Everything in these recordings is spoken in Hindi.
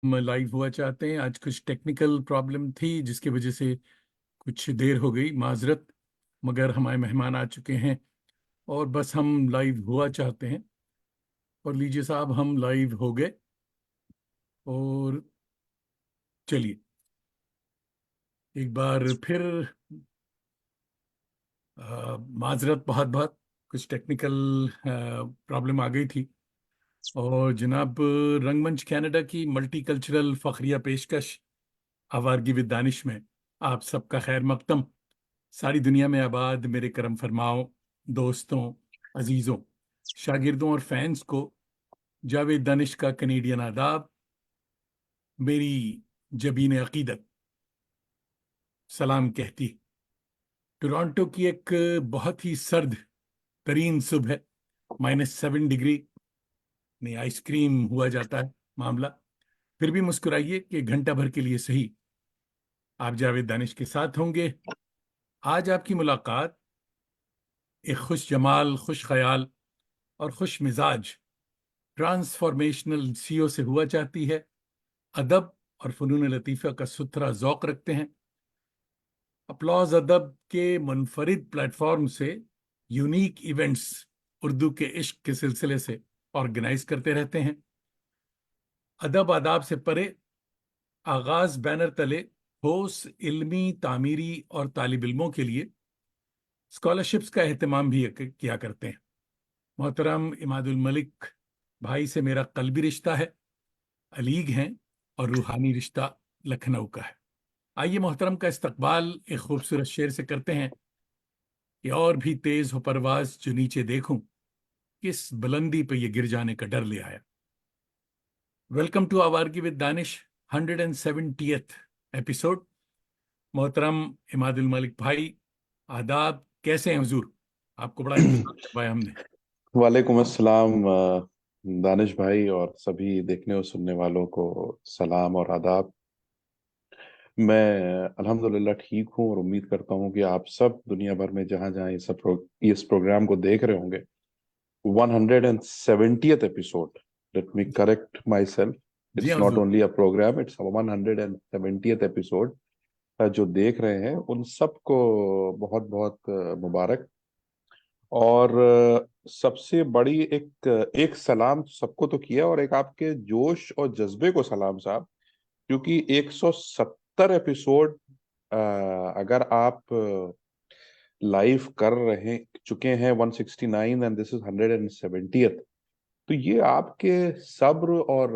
हम लाइव हुआ चाहते हैं। आज कुछ टेक्निकल प्रॉब्लम थी जिसकी वजह से कुछ देर हो गई, माजरत। मगर हमारे मेहमान आ चुके हैं और बस हम लाइव हुआ चाहते हैं। और लीजिए साहब, हम लाइव हो गए। और चलिए एक बार फिर माजरत, बहुत बहुत कुछ टेक्निकल प्रॉब्लम आ गई थी। और जनाब, रंगमंच कनाडा की मल्टीकल्चरल फखरिया पेशकश आवारगी विद दानिश में आप सबका खैर मकदम। सारी दुनिया में आबाद मेरे करम फरमाओ दोस्तों, अजीजों, शागिर्दों और फैंस को जावेद दानिश का कनेडियन आदाब। मेरी जबीन अकीदत सलाम कहती है। टोरंटो की एक बहुत ही सर्द तरीन सुबह है। -7 डिग्री नहीं, आइसक्रीम हुआ जाता है मामला। फिर भी मुस्कुराइए कि घंटा भर के लिए सही आप जावेद दानिश के साथ होंगे। आज आपकी मुलाकात एक खुश जमाल, खुश ख्याल और खुश मिजाज ट्रांसफॉर्मेशनल सीओ से हुआ चाहती है। अदब और फनून लतीफ़ा का सुथरा जौक रखते हैं। अपलॉज अदब के मुनफरिद प्लेटफॉर्म से यूनिक इवेंट्स उर्दू के इश्क के सिलसिले से ऑर्गेनाइज करते रहते हैं। अदब आदाब से परे आगाज बैनर तले ठोस इल्मी, तामीरी और तालिब इल्मों के लिए स्कॉलरशिप्स का एहतमाम भी किया करते हैं। मोहतरम इमादुल मलिक भाई से मेरा कल्बी रिश्ता है, अलीग हैं, और रूहानी रिश्ता लखनऊ का है। आइए मोहतरम का इस्तकबाल एक खूबसूरत शेर से करते हैं कि और भी तेज हो परवाज जो नीचे देखूं, किस बुलंदी पे ये गिर जाने का डर ले आया। Welcome to Awargi with Danish, 170th episode. मोहतरम इमादुल मलिक भाई, आदाब, कैसे हैं हुजूर? आपको बड़ा इंतजार करवाया हमने। वालेकुम अस्सलाम दानिश भाई और सभी देखने और सुनने वालों को सलाम और आदाब। मैं अल्हम्दुलिल्लाह ठीक हूँ और उम्मीद करता हूँ कि आप सब दुनिया भर में जहाँ जहाँ इस प्रोग्राम को देख रहे होंगे। 170th episode, let me correct myself, जी इट्स हाँ नॉट हुजूर। Only a programme, it's 170th episode. जो देख रहे हैं उन सबको बहुत बहुत मुबारक। और सबसे बड़ी एक एक सलाम सबको तो किया, और एक आपके जोश और जज्बे को सलाम साहब, क्योंकि 170 एपिसोड अगर आप लाइव कर रहे चुके हैं, 169 एंड दिस इज 170th, तो ये आपके सब्र और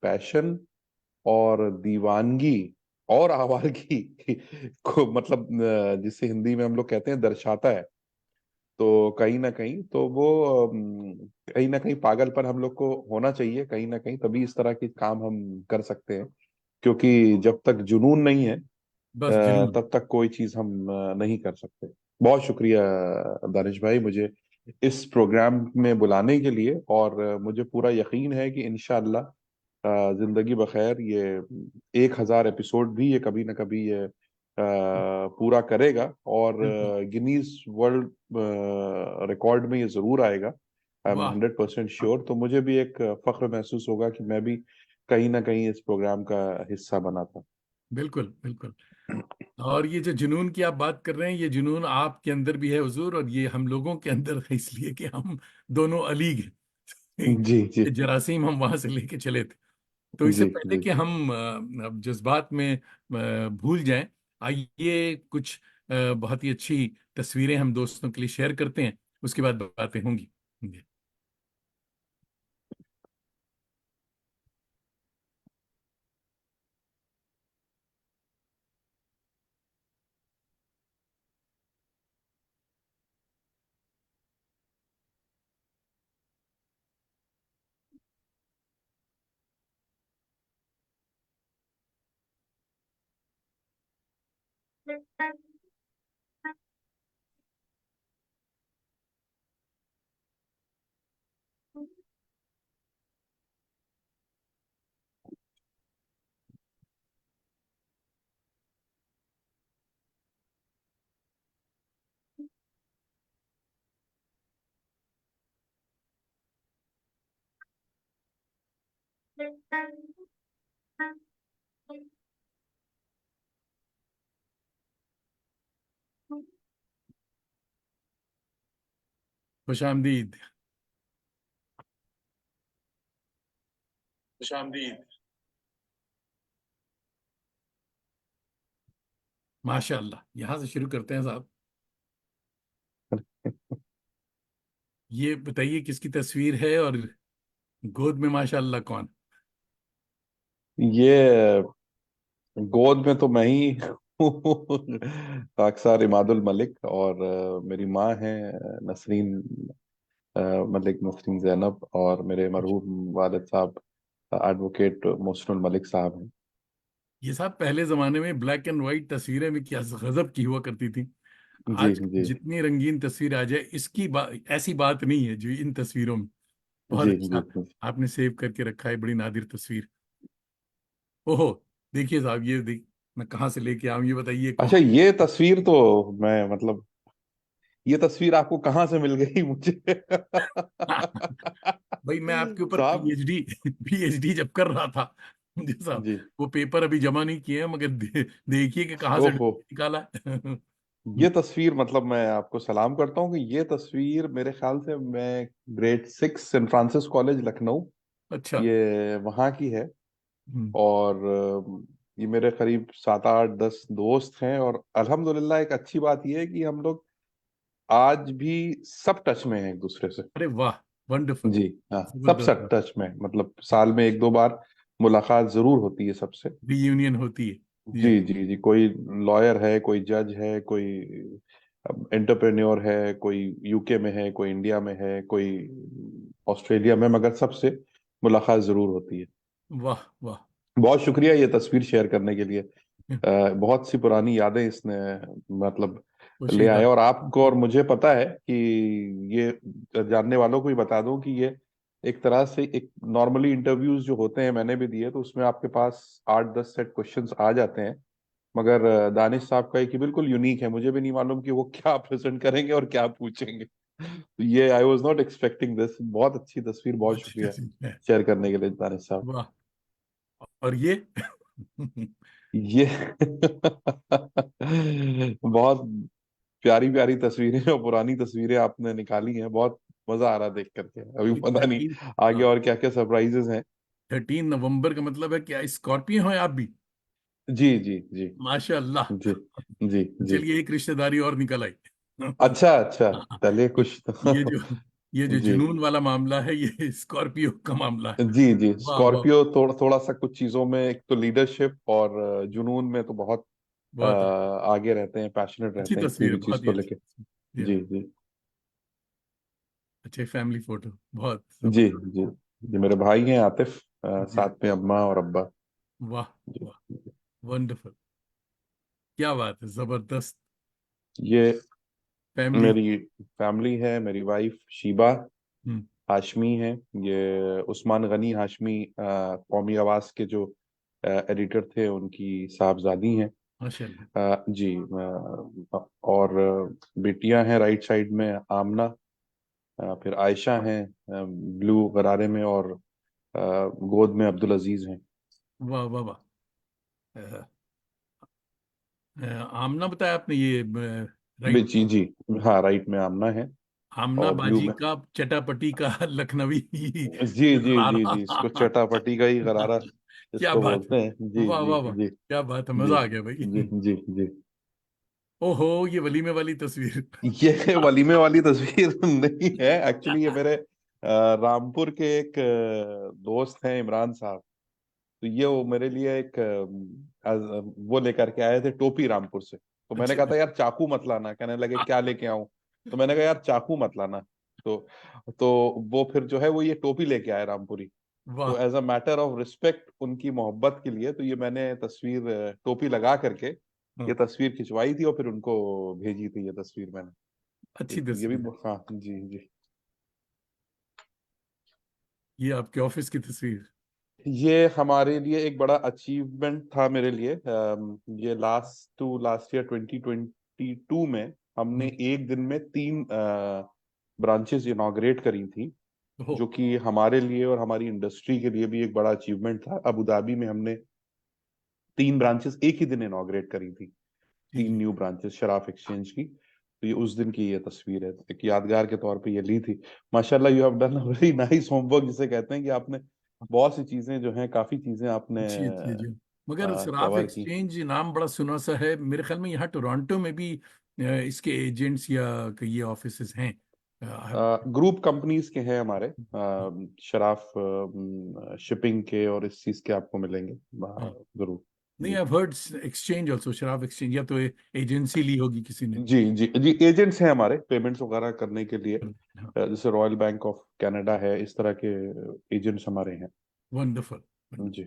पैशन और दीवानगी और आवारगी को मतलब जिसे हिंदी में हम लोग कहते हैं दर्शाता है। तो कहीं ना कहीं तो वो कहीं ना कहीं पागलपन हम लोग को होना चाहिए कहीं ना कहीं, तभी इस तरह के काम हम कर सकते हैं। क्योंकि जब तक जुनून नहीं है बस जुनून। तब तक कोई चीज हम नहीं कर सकते। बहुत शुक्रिया दानिश भाई, मुझे इस प्रोग्राम में बुलाने के लिए। और मुझे पूरा यकीन है कि इंशाअल्लाह जिंदगी बखैर ये 1000 एपिसोड भी ये कभी ना कभी ये पूरा करेगा और बिल्कुल। गिनीज वर्ल्ड रिकॉर्ड में ये जरूर आएगा। आई एम वाह। 100% श्योर। तो मुझे भी एक फख्र महसूस होगा कि मैं भी कहीं ना कहीं इस प्रोग्राम का हिस्सा बना था। बिल्कुल बिल्कुल। और ये जो जुनून की आप बात कर रहे हैं, ये जुनून आपके अंदर भी है हुजूर, और ये हम लोगों के अंदर है, इसलिए कि हम दोनों अलीग हैं। जी जी ये जरासीम हम वहां से लेके चले थे। तो इससे जी पहले जी। कि हम अब जज्बात में भूल जाएं, आइए कुछ बहुत ही अच्छी तस्वीरें हम दोस्तों के लिए शेयर करते हैं। उसके बाद बातें होंगी। खुश आमदीद। खुश आमदीद। माशाअल्लाह, यहां से शुरू करते हैं साहब। ये बताइए किसकी तस्वीर है, और गोद में माशाअल्लाह कौन? ये गोद में तो मैं ही हूँ। अक्सर इमादुल मलिक, और मेरी माँ है नसरीन मलिक, नसरीन जैनब, और मेरे मरहूम वालिद साहब एडवोकेट मोहसिनुल मलिक साहब हैं। ये साहब पहले जमाने में ब्लैक एंड व्हाइट तस्वीरें भी क्या गजब की हुआ करती थी। जी आज जी जितनी रंगीन तस्वीर आ जाए, इसकी बात ऐसी बात नहीं है जो इन तस्वीरों में। बहुत जी जी अच्छा जी। आपने सेव करके रखा है, बड़ी नादिर तस्वीर। ओहो, देखिए साहब, ये देख, मैं कहाँ से लेके आऊं, ये बताइए अच्छा, कौन? ये तस्वीर तो मैं मतलब ये तस्वीर आपको कहाँ से मिल गई मुझे? भाई, मैं आपके ऊपर साहब। पीएचडी पीएचडी जब कर रहा था मुझे साहब, जी। वो पेपर अभी जमा नहीं किए हैं, मगर देखिए कि कहाँ से ओहो, निकाला है। ये तस्वीर मतलब मैं आपको सलाम करता हूँ कि ये तस्वीर मेरे ख्याल से मैं grade 6 saint Francis college Lucknow, अच्छा। ये वहाँ की है। हम्म, और ये मेरे करीब 7 8 10 दोस्त हैं, और अल्हम्दुलिल्लाह एक अच्छी बात ये है कि हम लोग आज भी सब टच में हैं एक दूसरे से। अरे वाह, वंडरफुल, जी। हाँ, सब सब जबरदस्त। टच में, मतलब साल में 1 2 बार मुलाकात जरूर होती है सबसे। रीयूनियन होती है। जी हाँ। जी जी जी। कोई लॉयर है, कोई जज है, कोई एंटरप्रेन्योर है, कोई यूके में है, कोई इंडिया में है, कोई ऑस्ट्रेलिया में, मगर सबसे मुलाकात जरूर होती है। वाह वाह। बहुत शुक्रिया ये तस्वीर शेयर करने के लिए। बहुत सी पुरानी यादें इसने मतलब ले पोशीदा। आए, और आपको और मुझे पता है कि ये, जानने वालों को ही बता दूं कि ये एक तरह से, एक नॉर्मली इंटरव्यूज जो होते हैं मैंने भी दिए, तो उसमें आपके पास 8 10 सेट क्वेश्चंस आ जाते हैं, मगर दानिश साहब का है कि बिल्कुल यूनिक है। मुझे भी नहीं मालूम कि वो क्या प्रेजेंट करेंगे और क्या पूछेंगे। तो ये I was not expecting this. बहुत अच्छी तस्वीर, बहुत अच्छी शुक्रिया तस्वीर है। शेयर करने के लिए दानिश साहब। वाह। और ये ये बहुत प्यारी प्यारी तस्वीरें और पुरानी तस्वीरें आपने निकाली हैं। बहुत मजा आ रहा है देख करके। अभी पता नहीं 13। आगे और क्या क्या सरप्राइजेस हैं। 13 नवंबर का मतलब है क्या स्कॉर्पियो हैं आप भी? जी जी जी माशाअल्लाह। जी जी तो जी। चलिए, एक रिश्तेदारी और निकल आई। अच्छा अच्छा, चलिए ये कुछ ये जो तो। ये जो जी जुनून वाला मामला है, ये स्कॉर्पियो का मामला है। जी जी। वाह वाह। स्कॉर्पियो थोड़ा सा कुछ चीजों में, एक तो लीडरशिप और जुनून में तो बहुत बहुत आगे रहते हैं, पैशनेट अच्छी रहते हैं किसी तस्वीर, भी चीज बहुत ही को अच्छी लेके। तस्वीर। जी हाँ। जी जी अच्छे फैमिली फोटो, बहुत जी जबरदस्त। जी जी। मेरे भाई हैं आतिफ, जी। साथ में अम्मा और अब्बा। वाह जी। वाह। वंडरफुल। क्या बात है, जबरदस्त। ये फैमिली। मेरी फैमिली है, मेरी वाइफ शीबा हम्म। हाशमी है। ये उस्मान गनी हाशमी, कौमी आवाज के जो एडिटर थे, उनकी साहबजादी हैं। माशाल्लाह। जी। और बेटियां हैं राइट साइड में, आमना, फिर आयशा हैं ब्लू गरारे में, और गोद में अब्दुल अजीज हैं। वाह वाह वाह। आमना बताया आपने, ये राइट? जी जी। हाँ, राइट में आमना है, आमना और ब्लू बाजी में। का चटापटी का लखनवी जी जी जी गरारा। जी। इसको चटापटी का ही गरारा क्या इसको बात बोलते है। हैं। जी वाह जी वाह वाह। जी क्या बात है, जी मजा आ गया जी भाई। जी जी। ओहो, ये वलीमे वाली तस्वीर। ये वलीमे वाली तस्वीर नहीं है एक्चुअली। ये मेरे रामपुर के एक दोस्त हैं, इमरान साहब। तो ये वो मेरे लिए एक वो लेकर के आए थे टोपी रामपुर से। तो मैंने कहा अच्छा। था यार चाकू मत लाना, कहने लगे क्या लेके आऊं? तो मैंने कहा यार चाकू मत लाना। तो तो वो फिर जो है वो ये टोपी लेके आए रामपुरी। तो वाह। As a matter of respect उनकी मोहब्बत के लिए, तो ये मैंने तस्वीर टोपी लगा करके ये हाँ, तस्वीर खिंचवाई थी, और फिर उनको भेजी थी ये तस्वीर मैंने। अच्छी ये भी। तस्वीर। हाँ जी जी। ये आपके ऑफिस की तस्वीर। ये हमारे लिए एक बड़ा अचीवमेंट था मेरे लिए। ये लास्ट ईयर 2022 में हमने हम्म, एक दिन में 3 ब्रांचेस इनॉग्रेट करी थी, ओहो। जो कि हमारे लिए और हमारी इंडस्ट्री के लिए भी एक बड़ा अचीवमेंट था। अबू धाबी में हमने 3 ब्रांचेस एक ही दिन इनॉग्रेट करी थी, जी 3 जी। न्यू ब्रांचेस शराफ एक्सचेंज की। तो तो ये उस दिन की ये तस्वीर है, एक यादगार के तौर पे ये ली थी। माशाल्लाह, you have done a very nice homework, जिसे कहते हैं कि आपने बहुत सी चीजें जो हैं, काफी चीजें आपने अच्छी अच्छी अच्छी। मगर सराफ कवर की। एक्सचेंज नाम बड़ा सुना सा है, मेरे ख्याल में यहाँ टोरंटो में भी इसके एजेंट्स या ये ऑफिसेज हैं। ग्रुप कंपनीज के हैं हमारे, शराफ शिपिंग के और इस चीज के आपको मिलेंगे, हाँ, जरूर। नहीं, जी I heard exchange also, Sharaf exchange, या तो एजेंसी ली होगी किसी ने। जी जी जी, एजेंट्स हैं हमारे पेमेंट्स वगैरह करने के लिए। हाँ, जैसे रॉयल बैंक ऑफ कनाडा है, इस तरह के एजेंट्स हमारे हैं। वंडरफुल। जी।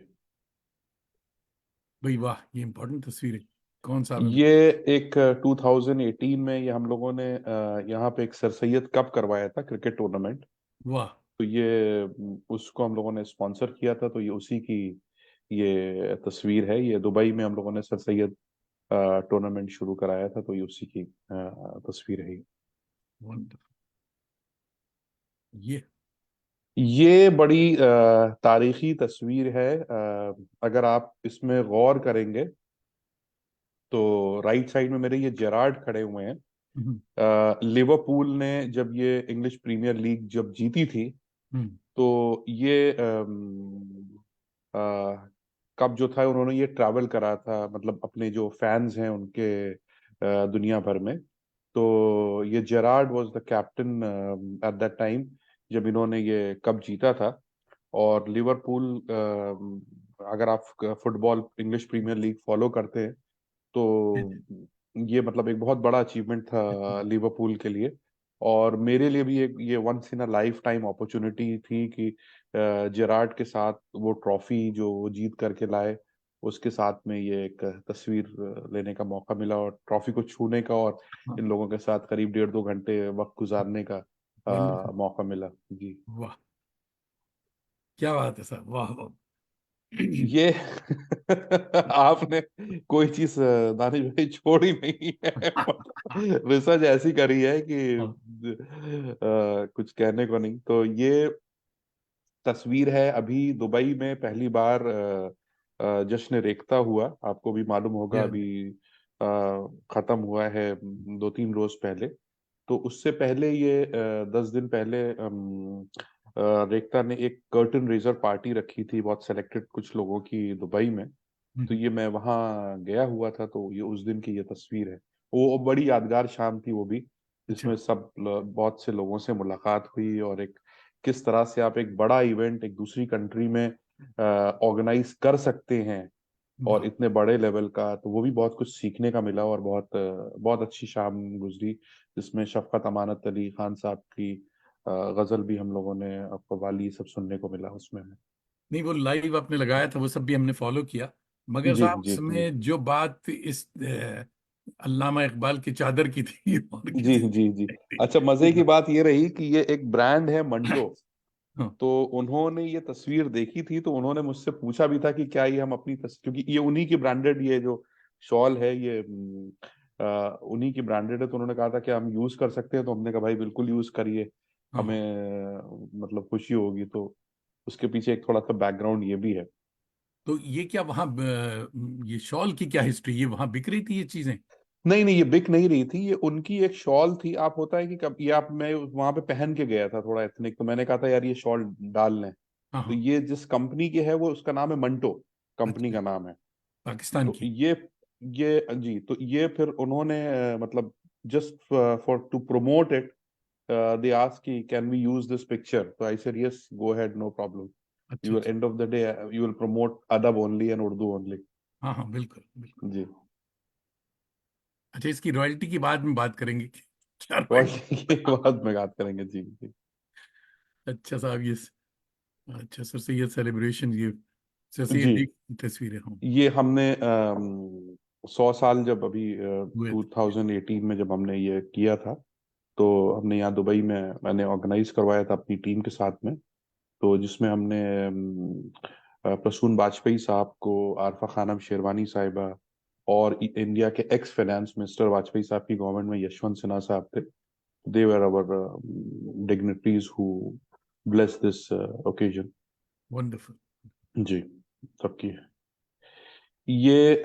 भाई वाह, ये इंपॉर्टेंट तस्वीर है। कौन साल में? ये एक 2018 में ये हम लोगों ने यहाँ पे एक सर सैयद कप करवाया था, क्रिकेट टूर्नामेंट। वाह, तो ये उसको हम लोगों ने स्पॉन्सर किया था, तो ये उसी की ये तस्वीर है। ये दुबई में हम लोगों ने सर सैयद टूर्नामेंट शुरू कराया था, तो ये उसी की तस्वीर है। वंडरफुल। ये ये बड़ी तारीखी तस्वीर है। अगर आप इसमें गौर करेंगे तो राइट साइड में मेरे ये जेरार्ड खड़े हुए हैं। हम्म, लिवरपूल ने जब ये इंग्लिश प्रीमियर लीग जब जीती थी, हम्म, तो ये कब जो था उन्होंने ये ट्रैवल करा था, मतलब अपने जो फैंस हैं उनके दुनिया भर में। तो ये Gerrard was the captain at that time, जब इन्होंने ये कप जीता था। और लिवरपूल, अगर आप football English Premier League follow करते हैं, तो ये मतलब एक बहुत बड़ा अचीवमेंट था लिवरपूल के लिए। और मेरे लिए भी एक ये once in a lifetime opportunity थी कि जेरार्ड के साथ वो ट्रॉफी जो वो जीत करके लाए, उसके साथ में ये एक तस्वीर लेने का मौका मिला, और ट्रॉफी को छूने का, और इन लोगों के साथ करीब 1.5-2 घंटे वक्त गुजारने का वंडरफुल। मौका मिला। जी। वाह, क्या बात है सर, वाह वाह। ये आपने कोई चीज दानिश भाई छोड़ी नहीं है। रिसर्च ऐसी करी है कि हाँ, कुछ कहने को नहीं। तो ये तस्वीर है, अभी दुबई में पहली बार जश्न रेख्ता हुआ, आपको भी मालूम होगा, या, अभी खत्म हुआ है 2-3 रोज पहले। तो उससे पहले ये 10 दिन पहले रेख्ता ने एक कर्टन रेजर पार्टी रखी थी, बहुत सेलेक्टेड कुछ लोगों की, दुबई में। तो ये मैं वहाँ गया हुआ था, तो ये उस दिन की ये तस्वीर है। वो बड़ी यादगार शाम थी वो भी, अच्छा। जिसमें बहुत से लोगों से मुलाकात हुई, और एक किस तरह से आप एक बड़ा इवेंट एक दूसरी कंट्री में ऑर्गेनाइज कर सकते हैं, और वाह, इतने बड़े लेवल का, तो वो भी बहुत कुछ सीखने का मिला। और बहुत अच्छी शाम गुजरी, जिसमें शफकत अमानत अली खान साहब की गजल भी हम लोगों ने, कव्वाली सब सुनने को मिला उसमें। नहीं, वो लाइव आपने लगाया था, वो सब भी हमने फॉलो किया। मगर जी साहब, जी जी उसमें जो बात इस अल्लामा इकबाल की चादर की थी और जी किसी जी जी। थी। अच्छा, मजे की बात ये रही कि ये एक ब्रांड है मंटो। हाँ, तो उन्होंने ये तस्वीर देखी थी, तो उन्होंने मुझसे पूछा भी था कि क्या ये हम अपनी क्योंकि ये उन्हीं की ब्रांडेड, ये जो शॉल है ये उन्हीं की ब्रांडेड है। तो उन्होंने कहा था कि हम यूज कर सकते हैं, तो हमने कहा भाई बिल्कुल यूज करिए, हाँ। हमें मतलब खुशी होगी। तो उसके पीछे एक थोड़ा सा बैकग्राउंड ये भी है। तो ये क्या वहाँ ये शॉल की क्या हिस्ट्री, ये वहाँ बिक रही थी ये चीजें? नहीं नहीं, ये बिक नहीं रही थी, ये उनकी एक शॉल थी। आप होता है कि कब ये आप मैं वहां पे पहन के गया था थोड़ा एथनिक, तो मैंने कहा था यार ये शॉल डाल लें। हाँ, तो हाँ। ये जिस कंपनी की है वो, उसका नाम है मंटो, कंपनी अच्छा, का नाम है। पाकिस्तान तो की। ये जी, तो ये फिर उन्होंने मतलब just for to promote it, they ask कि can we use this picture, तो I said yes, go ahead, no problem. अच्छा यू विल अच्छा। End of the day you will promote adab only and Urdu only. हाँ हाँ, बिल्कुल बिल्कुल। जी। अच्छा, इसकी रॉयल्टी की बाद में बात करेंगे कि क्या और रॉयल्टी। ये बाद में बात करेंगे। जी जी अच्छा साहब, ये अच्छा, सर सैयद सेलिब्रेशन, ये सर सैयद जी। डे की तस्वीरें हों ये हमने 100 साल जब अभी हुए थे। 2018 में जब हमने ये किया था, तो हमने यहाँ दुबई में मैंने ऑर्गेनाइज करवाया था अपनी टीम के साथ में। तो जिसमें हमने प्रसून बाजपेयी साहब को, आरफा खानम शेरवानी साहिबा, और इंडिया के एक्स फाइनेंस मिनिस्टर वाजपेयी साहब की गवर्नमेंट में यशवंत सिन्हा साहब थे। They were our dignitaries who bless this occasion. Wonderful. जी, सबकी। ये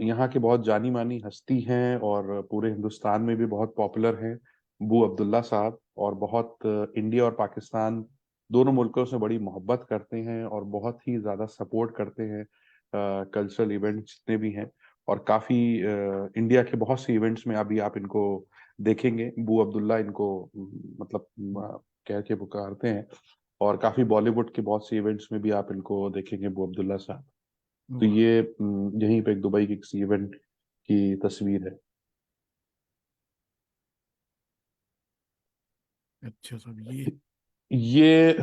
यहाँ के बहुत जानी मानी हस्ती हैं और पूरे हिंदुस्तान में भी बहुत पॉपुलर हैं, बू अब्दुल्ला साहब। और बहुत इंडिया और पाकिस्तान दोनों मुल्कों से बड़ी मोहब्बत करते हैं और बहुत ही ज़्यादा सपोर्ट करते हैं कल्चरल इवेंट जितने भी हैं। और काफ़ी इंडिया के बहुत से इवेंट्स में अभी आप इनको देखेंगे, बू अब्दुल्ला इनको मतलब कह के पुकारते हैं। और काफ़ी बॉलीवुड के बहुत से इवेंट्स में भी आप इनको देखेंगे, बू अब्दुल्ला साहब। तो वाह। ये यहीं पे एक दुबई की किसी इवेंट की तस्वीर है। अच्छा साहब, ये ये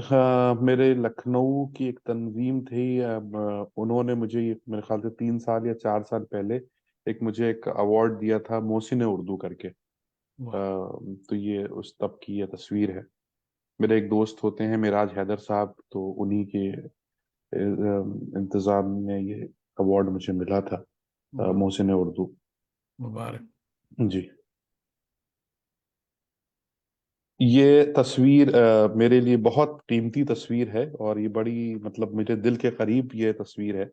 मेरे लखनऊ की एक तंजीम थी। अब उन्होंने मुझे मेरे ख्याल से 3 साल या 4 साल पहले मुझे एक अवार्ड दिया था, मोहसिन उर्दू करके। वाह। तो ये उस तब की ये तस्वीर है। मेरे एक दोस्त होते हैं मिराज हैदर साहब, तो उन्हीं के इंतजाम में ये अवार्ड मुझे मिला था, वाह। मोहसिन उर्दू। मुबारक। जी। ये तस्वीर मेरे लिए बहुत कीमती तस्वीर है और ये बड़ी मतलब मेरे दिल के करीब ये तस्वीर है।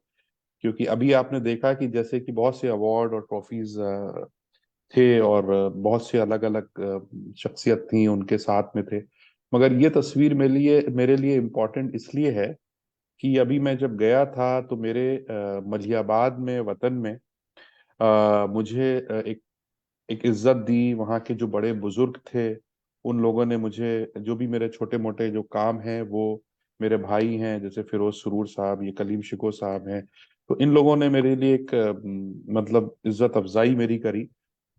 क्योंकि अभी आपने देखा कि जैसे कि बहुत से अवार्ड और ट्रॉफीज थे और बहुत से अलग अलग शख्सियत थी उनके साथ में थे। मगर ये तस्वीर मेरे लिए इम्पोर्टेंट इसलिए है कि अभी मैं जब गया था तो मेरे मलियाबाद में वतन में मुझे एक इज्जत दी। वहाँ के जो बड़े बुजुर्ग थे उन लोगों ने मुझे, जो भी मेरे छोटे मोटे जो काम हैं वो, मेरे भाई हैं जैसे फिरोज सुरूर साहब, ये कलीम शिको साहब हैं, तो इन लोगों ने मेरे लिए एक मतलब इज्जत अफजाई मेरी करी।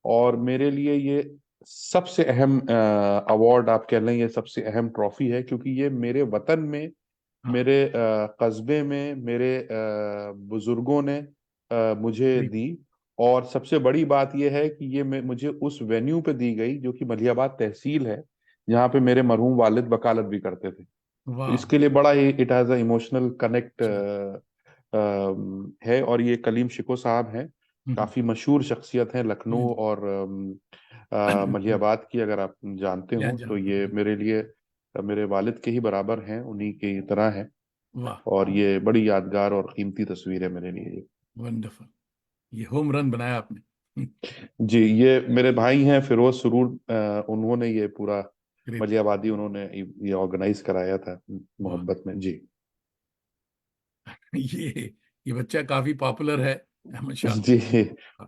और मेरे लिए ये सबसे अहम अवार्ड आप कह लें, ये सबसे अहम ट्रॉफी है, क्योंकि ये मेरे वतन में, हाँ। मेरे कस्बे में, मेरे बुजुर्गों ने मुझे सही। दी। और सबसे बड़ी बात यह है कि ये मुझे उस वेन्यू पे दी गई जो कि मलियाबाद तहसील है, जहाँ पे मेरे मरहूम वालिद वकालत भी करते थे। तो वाह। इसके लिए बड़ा ही it has a emotional connect अच्छा। है। और ये कलीम शिको साहब हैं, हम्म। काफी मशहूर शख्सियत हैं लखनऊ हम्म। और मलियाबाद की, अगर आप जानते या हो तो जानता ये हूँ। मेरे लिए मेरे वालिद के ही बराबर हैं, उन्हीं की तरह हैं। वाह। और ये बड़ी यादगार और कीमती तस्वीर है मेरे लिए। वंडरफुल। ये होम रन बनाया आपने। जी, ये मेरे भाई हैं फिरोज सुरूर, उन्होंने ये पूरा ग्रेट। मलियाबादी उन्होंने ये ऑर्गेनाइज कराया था वाह। मोहब्बत में। जी। ये बच्चा काफी पॉपुलर है, अहमद शाह। जी।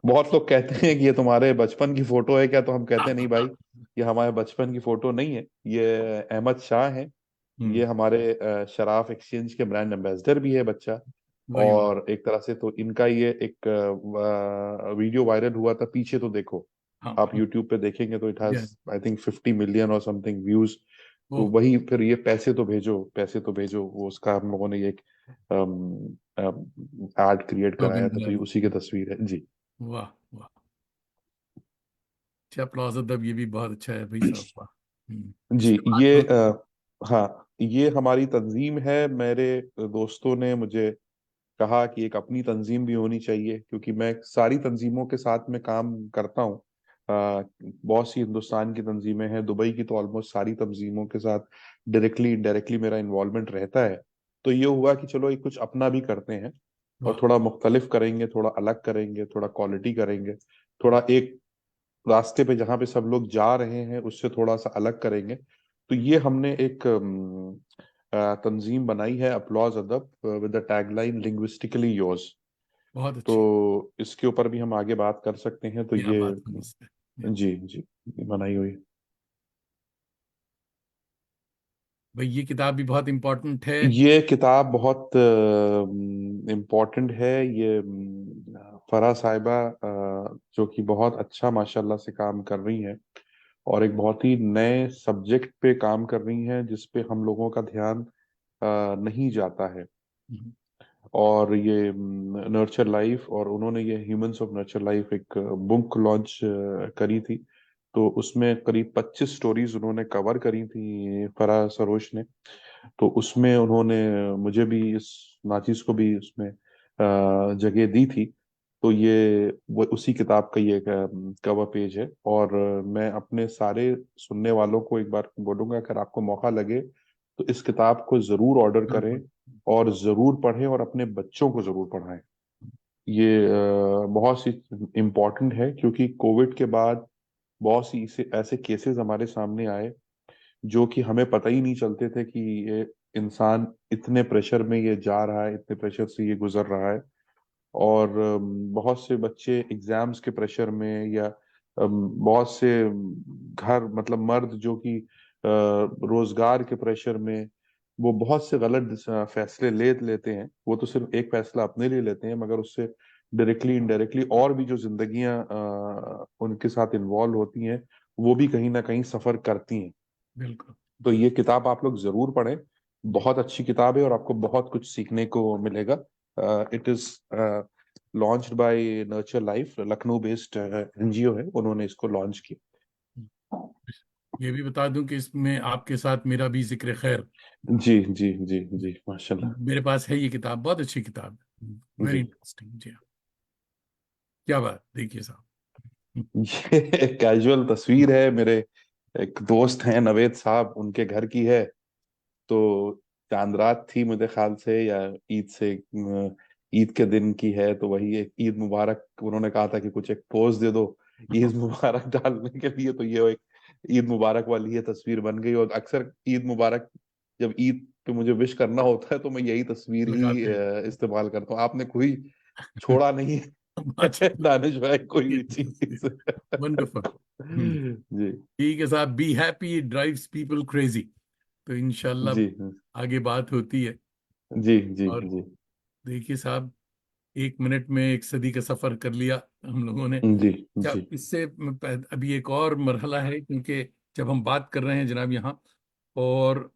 बहुत लोग कहते हैं कि ये तुम्हारे बचपन की फोटो है क्या, तो हम कहते हैं नहीं भाई, ये हमारे बचपन की फोटो नहीं है। ये अहमद शाह है। हम्म। ये हमारे शराफ एक्सचेंज के ब्रांड एम्बेसडर भी है बच्चा। वही वही। और एक तरह से तो इनका ये एक वीडियो वायरल हुआ था, पीछे तो देखो, हाँ आप हाँ। यूट्यूब पे देखेंगे तो इट हैज जय। आई थिंक 50 मिलियन और समथिंग व्यूज। तो ओह। वही फिर ये पैसे तो भेजो, पैसे तो भेजो, वो उसका हम लोगों ने ये एक एड क्रिएट कराया टोकन था, बना तो ये उसी की दिया। तस्वीर है। जी। वाह वाह। अच्छा प्लाजा, तब ये भी बहुत अच्छा है भाई साहब, वाह। जी। इसके बाद ये तो हाँ, ये हमारी तंजीम है। मेरे दोस्तों ने मुझे कहा कि एक अपनी तंजीम भी होनी चाहिए, क्योंकि मैं सारी तंजीमों के साथ में काम करता हूँ। बहुत सी हिंदुस्तान की तंजीमें हैं, दुबई की तो ऑलमोस्ट सारी तंजीमों के साथ डायरेक्टली इनडायरेक्टली मेरा इन्वॉल्वमेंट रहता है। तो ये हुआ कि चलो एक कुछ अपना भी करते हैं और वाह। थोड़ा मुख्तलिफ करेंगे, थोड़ा अलग करेंगे, थोड़ा क्वालिटी करेंगे, थोड़ा एक रास्ते पे जहाँ पे सब लोग जा रहे हैं उससे थोड़ा सा अलग करेंगे। तो ये हमने एक तंजीम बनाई है, अपलॉज अदब, with the tagline linguistically yours. बहुत तो अच्छी। इसके ऊपर भी हम आगे बात कर सकते हैं। तो यहाँ ये बात होगी इस पे। या। जी जी, ये बनाई हुई। भाई ये किताब भी बहुत इम्पोर्टेंट है। ये किताब बहुत इम्पोर्टेंट है। ये फराह साहिबा जो कि बहुत अच्छा माशाल्लाह से काम कर रही हैं और एक बहुत ही नए सब्जेक्ट पे काम कर रही हैं जिस पे हम लोगों का ध्यान नहीं जाता है। हम्म। और ये नर्चर लाइफ, और उन्होंने ये ह्यूमंस ऑफ नर्चर लाइफ एक बुक लॉन्च करी थी। तो उसमें करीब 25 स्टोरीज उन्होंने कवर करी थी फराह सरोश ने। तो उसमें उन्होंने मुझे भी, इस नाचीज को भी उसमें जगह दी थी। तो ये वो उसी किताब का ये कवर पेज है। और मैं अपने सारे सुनने वालों को एक बार बोलूंगा, अगर आपको मौका लगे तो इस किताब को जरूर ऑर्डर जरूर करें पढ़। और जरूर पढ़ें और अपने बच्चों को जरूर पढ़ाएं। ये बहुत सी इम्पोर्टेंट है, क्योंकि कोविड के बाद बहुत सी ऐसे केसेस हमारे सामने आए जो कि हमें पता ही नहीं चलते थे कि ये इंसान इतने प्रेशर में ये जा रहा है, इतने प्रेशर से ये गुजर रहा है। और बहुत से बच्चे एग्जाम्स के प्रेशर में, या बहुत से घर मतलब मर्द जो कि रोजगार के प्रेशर में वो बहुत से गलत फैसले ले लेते हैं। वो तो सिर्फ एक फैसला अपने लिए लेते हैं, मगर उससे डायरेक्टली इनडायरेक्टली और भी जो जिंदगियां उनके साथ इन्वॉल्व होती हैं, वो भी कहीं ना कहीं सफर करती हैं। बिल्कुल। तो ये किताब आप लोग जरूर पढ़ें। जी। बहुत अच्छी किताब है और आपको बहुत कुछ सीखने को मिलेगा। It is launched by nurture life, Lucknow based NGO है, उन्होंने इसको लॉन्च किया। ये भी बता दूं कि इसमें आपके साथ मेरा भी जिक्र खैर, जी जी जी जी, माशाल्लाह। मेरे पास है। ये किताब बहुत अच्छी किताब है, वेरी जी। इंटरेस्टिंग। जी हाँ। क्या बात, देखिए साहब। ये कैजुअल तस्वीर है, मेरे एक दोस्त हैं नवेद साहब, उनके घर की है। तो चांद रात थी मेरे ख्याल से, या ईद से ईद के दिन की है, तो वही एक ईद मुबारक उन्होंने कहा था कि कुछ एक पोज दे दो ईद मुबारक डालने के लिए। तो ये एक ईद मुबारक वाली ये तस्वीर बन गई। और अक्सर ईद मुबारक जब ईद पे मुझे विश करना होता है तो मैं यही तस्वीर ही लगाते इस्तेमाल करता हूँ। आपने कोई छोड़ा नहीं है हैं। दानिश भाई, कोई भी चीज। वंडरफुल। जी ठीक है साहब, B happy drives people crazy. तो इंशाल्लाह जी आगे बात होती है। जी जी और जी देखिए साहब, 1 मिनट में एक सदी का सफर कर लिया हम लोगों ने। जी क्या जी इससे अभी एक और मरहला है, क्योंकि जब हम बात कर रहे हैं जनाब यहाँ, और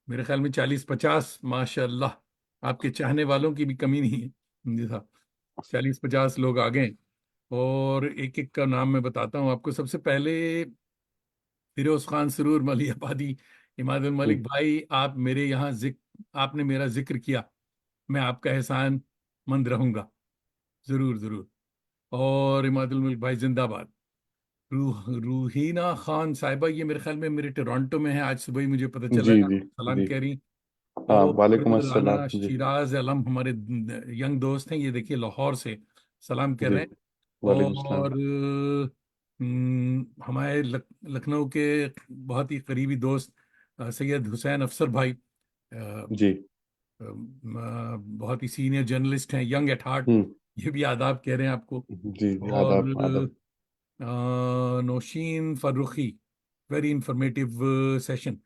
मेरे ख्याल में 40-50 माशाल्लाह आपके चाहने वालों की भी कमी नहीं है जी साहब। 40-50 लोग आ गए। और एक एक का नाम मैं बताता हूँ आपको। सबसे पहले फिरोज खान सुरूर मलियाबादी, इमादुल मलिक जी भाई, आप मेरे यहाँ आपने मेरा जिक्र किया, मैं आपका एहसान मंद रहूंगा, जरूर जरूर। और इमादुल मलिक भाई जिंदाबाद। रूहीना खान साहिबा, ये मेरे ख्याल में मेरे टोरंटो में है, आज सुबह ही मुझे पता चला जी है, जी सलाम जी। कह रही। हाँ, और वालेकुम राना अस्सलाम जी। शिराज आलम, हमारे यंग दोस्त हैं, ये देखिए लाहौर से सलाम कर जी, रहे हैं। वालेकुम अस्सलाम। और हमारे लखनऊ के बहुत ही करीबी दोस्त सैयद हुसैन अफसर भाई, जी। बहुत ही सीनियर जर्नलिस्ट हैं, यंग एट हार्ट, हम्म। ये भी आदाब कह रहे हैं आपको। जी जी, और आदाब आदाब। Nausheen Farrukhi, very informative session.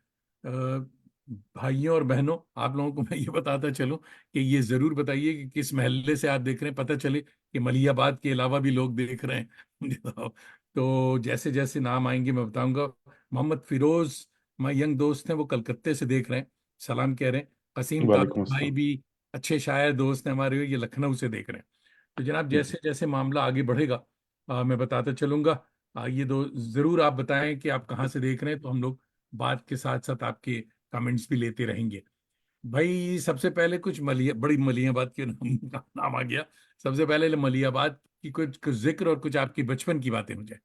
भाइयों और बहनों, आप लोगों को मैं ये बताता चलूं कि ये जरूर बताइए कि किस महल्ले से आप देख रहे हैं, पता चले कि मलियाबाद के अलावा भी लोग देख रहे हैं। तो जैसे जैसे नाम आएंगे मैं बताऊंगा। मोहम्मद फिरोज, हमारे यंग दोस्त हैं, वो कलकत्ते से देख रहे हैं, सलाम कह रहे हैं। कसीम वालेकुम ताबिद भाई अस्सलाम। भी अच्छे शायर दोस्त हैं हमारे, ये लखनऊ से देख रहे हैं। तो जनाब जी जैसे जैसे मामला आगे बढ़ेगा मैं बताता चलूंगा। ये दो जरूर आप बताएं कि आप कहाँ से देख रहे हैं, तो हम लोग बात के साथ साथ आपके कमेंट्स भी लेते रहेंगे। भाई सबसे पहले कुछ बड़ी मलियाबाद के नाम आ गया। सबसे पहले मलियाबाद की कुछ जिक्र और कुछ आपकी बचपन की बातें हो जाए।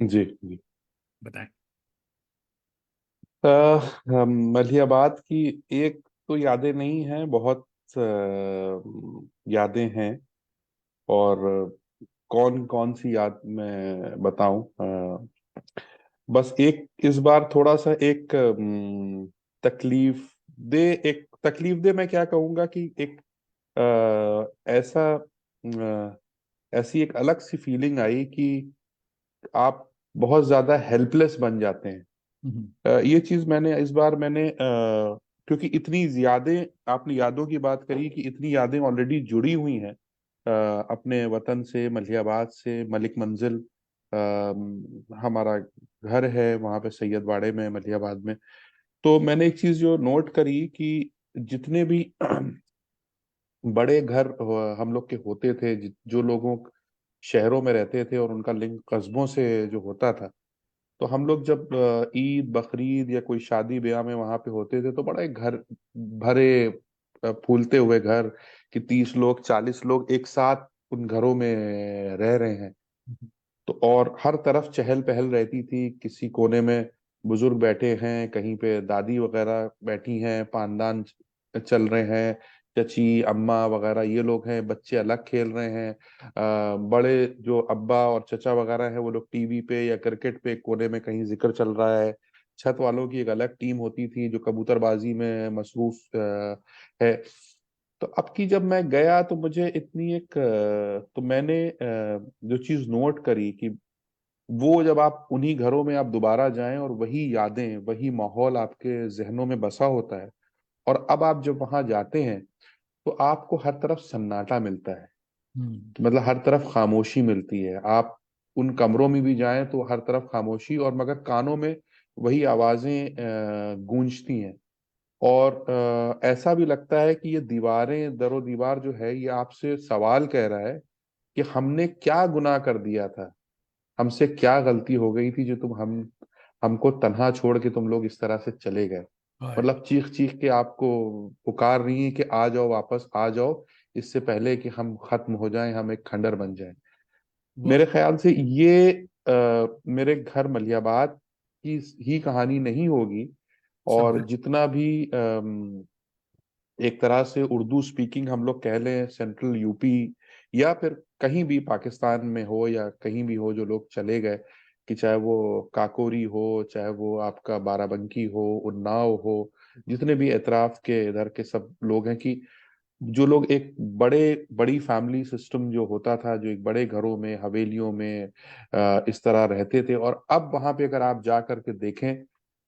जी जी। बताएं। मलिहाबाद की एक तो यादें नहीं हैं, बहुत यादें हैं। और कौन कौन सी याद मैं बताऊं? बस एक इस बार थोड़ा सा एक तकलीफ एक तकलीफ दे, मैं क्या कहूंगा कि एक ऐसा ऐसी एक अलग सी फीलिंग आई कि आप बहुत ज्यादा हेल्पलेस बन जाते हैं। हम्म। ये चीज मैंने इस बार क्योंकि इतनी यादें, आपने यादों की बात करी कि इतनी यादें ऑलरेडी जुड़ी हुई हैं अपने वतन से, मलिहाबाद से, मलिक मंजिल। हमारा घर है वहां पे सैयदवाड़े में, मलिहाबाद में। तो मैंने एक चीज जो नोट करी कि जितने भी बड़े घर हम लोग के होते थे, जो लोगों शहरों में रहते थे और उनका लिंक कस्बों से जो होता था, तो हम लोग जब ईद बकरीद या कोई शादी ब्याह में वहां पे होते थे, तो बड़ा एक घर भरे फूलते हुए घर, कि 30 लोग 40 लोग एक साथ उन घरों में रह रहे हैं। तो और हर तरफ चहल पहल रहती थी। किसी कोने में बुजुर्ग बैठे हैं, कहीं पे दादी वगैरह बैठी हैं, पानदान चल रहे हैं, चची अम्मा वगैरह ये लोग हैं, बच्चे अलग खेल रहे हैं। बड़े जो अब्बा और चचा वगैरह हैं वो लोग टीवी पे या क्रिकेट पे कोने में कहीं जिक्र चल रहा है। छत वालों की एक अलग टीम होती थी जो कबूतरबाजी में मसरूफ है। तो अब की जब मैं गया तो मुझे इतनी एक तो मैंने जो चीज नोट करी कि वो जब आप उन्हीं घरों में आप दोबारा जाएं और वही यादें वही माहौल आपके जहनों में बसा होता है, और अब आप जब वहां जाते हैं तो आपको हर तरफ सन्नाटा मिलता है। हम्म। मतलब हर तरफ खामोशी मिलती है। आप उन कमरों में भी जाएं तो हर तरफ खामोशी, और मगर कानों में वही आवाजें गूंजती हैं। और ऐसा भी लगता है कि ये दीवारें दरो दीवार जो है ये आपसे सवाल कह रहा है कि हमने क्या गुनाह कर दिया था, हमसे क्या गलती हो गई थी जो तुम हमको तन्हा छोड़ के तुम लोग इस तरह से चले गए। हाँ। मतलब चीख चीख के आपको पुकार रही है कि आ जाओ, वापस आ जाओ, इससे पहले कि हम खत्म हो जाएं, हम एक खंडर बन जाएं। वो मेरे ख्याल से ये मेरे घर मलियाबाद की ही कहानी नहीं होगी। सब और जितना भी एक तरह से उर्दू स्पीकिंग हम लोग कह लें सेंट्रल यूपी या फिर कहीं भी पाकिस्तान में हो या कहीं भी हो जो लोग चले गए, कि चाहे वो काकोरी हो, चाहे वो आपका बाराबंकी हो, उन्नाव हो, जितने भी एतराफ के इधर के सब लोग हैं, कि जो लोग एक बड़ी फैमिली सिस्टम जो होता था, जो एक बड़े घरों में हवेलियों में इस तरह रहते थे, और अब वहां पे अगर आप जा करके देखें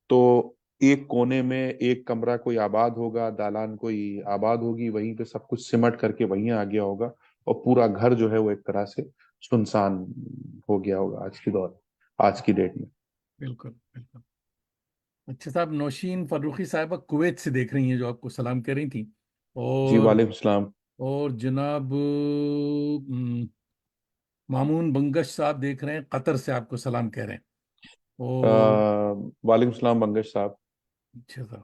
तो एक कोने में एक कमरा कोई आबाद होगा, दालान कोई आबाद होगी, वहीं पे सब कुछ सिमट करके वहीं आ गया होगा, और पूरा घर जो है वो एक तरह से सुनसान हो गया होगा आज की डेट में। बिल्कुल बिल्कुल। अच्छा साहब, नौशीन फर्रुखी साहबा कुवैत से देख रही हैं, जो आपको सलाम कह रही थी। जी और वालेकुम सलाम। जनाब मामून बंगश साहब देख रहे हैं, कतर से आपको सलाम कह रहे हैं। और वालेकुम सलाम मंगेश साहब। अच्छा साहब,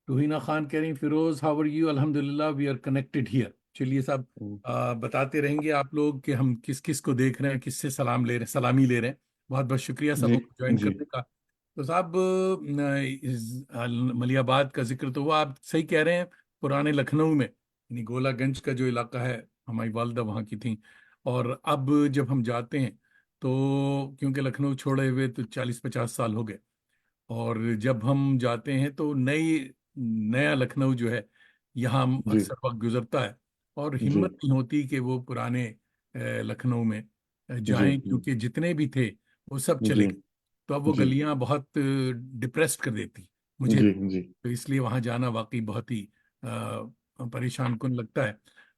तुहिना खान कह रही, फिरोज हाउ आर यू, अल्हम्दुलिल्लाह वी आर कनेक्टेड हियर। चलिए साहब, हम्म, बताते रहेंगे आप लोग कि हम किस किस को देख रहे हैं, किससे सलाम ले रहे हैं, सलामी ले रहे हैं। बहुत बहुत शुक्रिया जी सबों को ज्वाइन जी करने का। तो साहब, मलियाबाद का जिक्र तो हुआ, आप सही कह रहे हैं। पुराने लखनऊ में, यानी गोलागंज का जो इलाका है, हमारी वालदा वहाँ की थी। और अब जब हम जाते हैं तो, क्योंकि लखनऊ छोड़े हुए तो 40-50 साल हो गए, और जब हम जाते हैं तो नया लखनऊ जो है, यहाँ जी अक्सर वक्त गुजरता है। और जी हिम्मत नहीं होती कि वो पुराने लखनऊ में जी जाएं, क्योंकि जितने भी थे वो सब चले जी गए। तो अब वो जी गलियां बहुत डिप्रेस्ड कर देती मुझे। जी जी तो इसलिए वहां जाना वाकई बहुत ही परेशान कुन लगता है।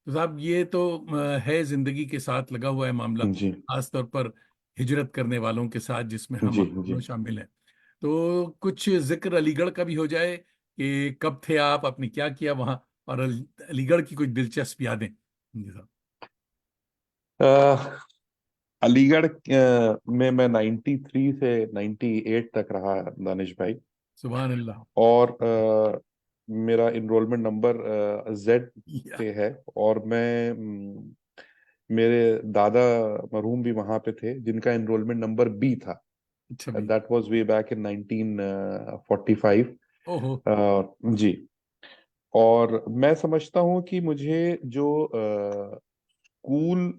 तो साहब, ये तो है, जिंदगी के साथ लगा हुआ है मामला, जी खासतौर पर हिजरत करने वालों के साथ, जिसमें हम जी आप जी। दोनों शामिल हैं। तो कुछ जिक्र अलीगढ़ का भी हो जाए कि कब थे आप, आपने क्या किया वहां, और अलीगढ़ की कुछ दिलचस्प यादें जी साहब। अ, अलीगढ़ में मैं 93 से 98 तक रहा, दानिश भाई। सुभान अल्लाह। और मेरा इनरोलमेंट नंबर जेड या, पे है। और मैं मेरे दादा मरहूम भी वहां पे थे जिनका इनरोलमेंट नंबर बी था। अच्छा भी। That was way back in 1945। ओहो। जी। और मैं समझता हूँ कि मुझे जो स्कूल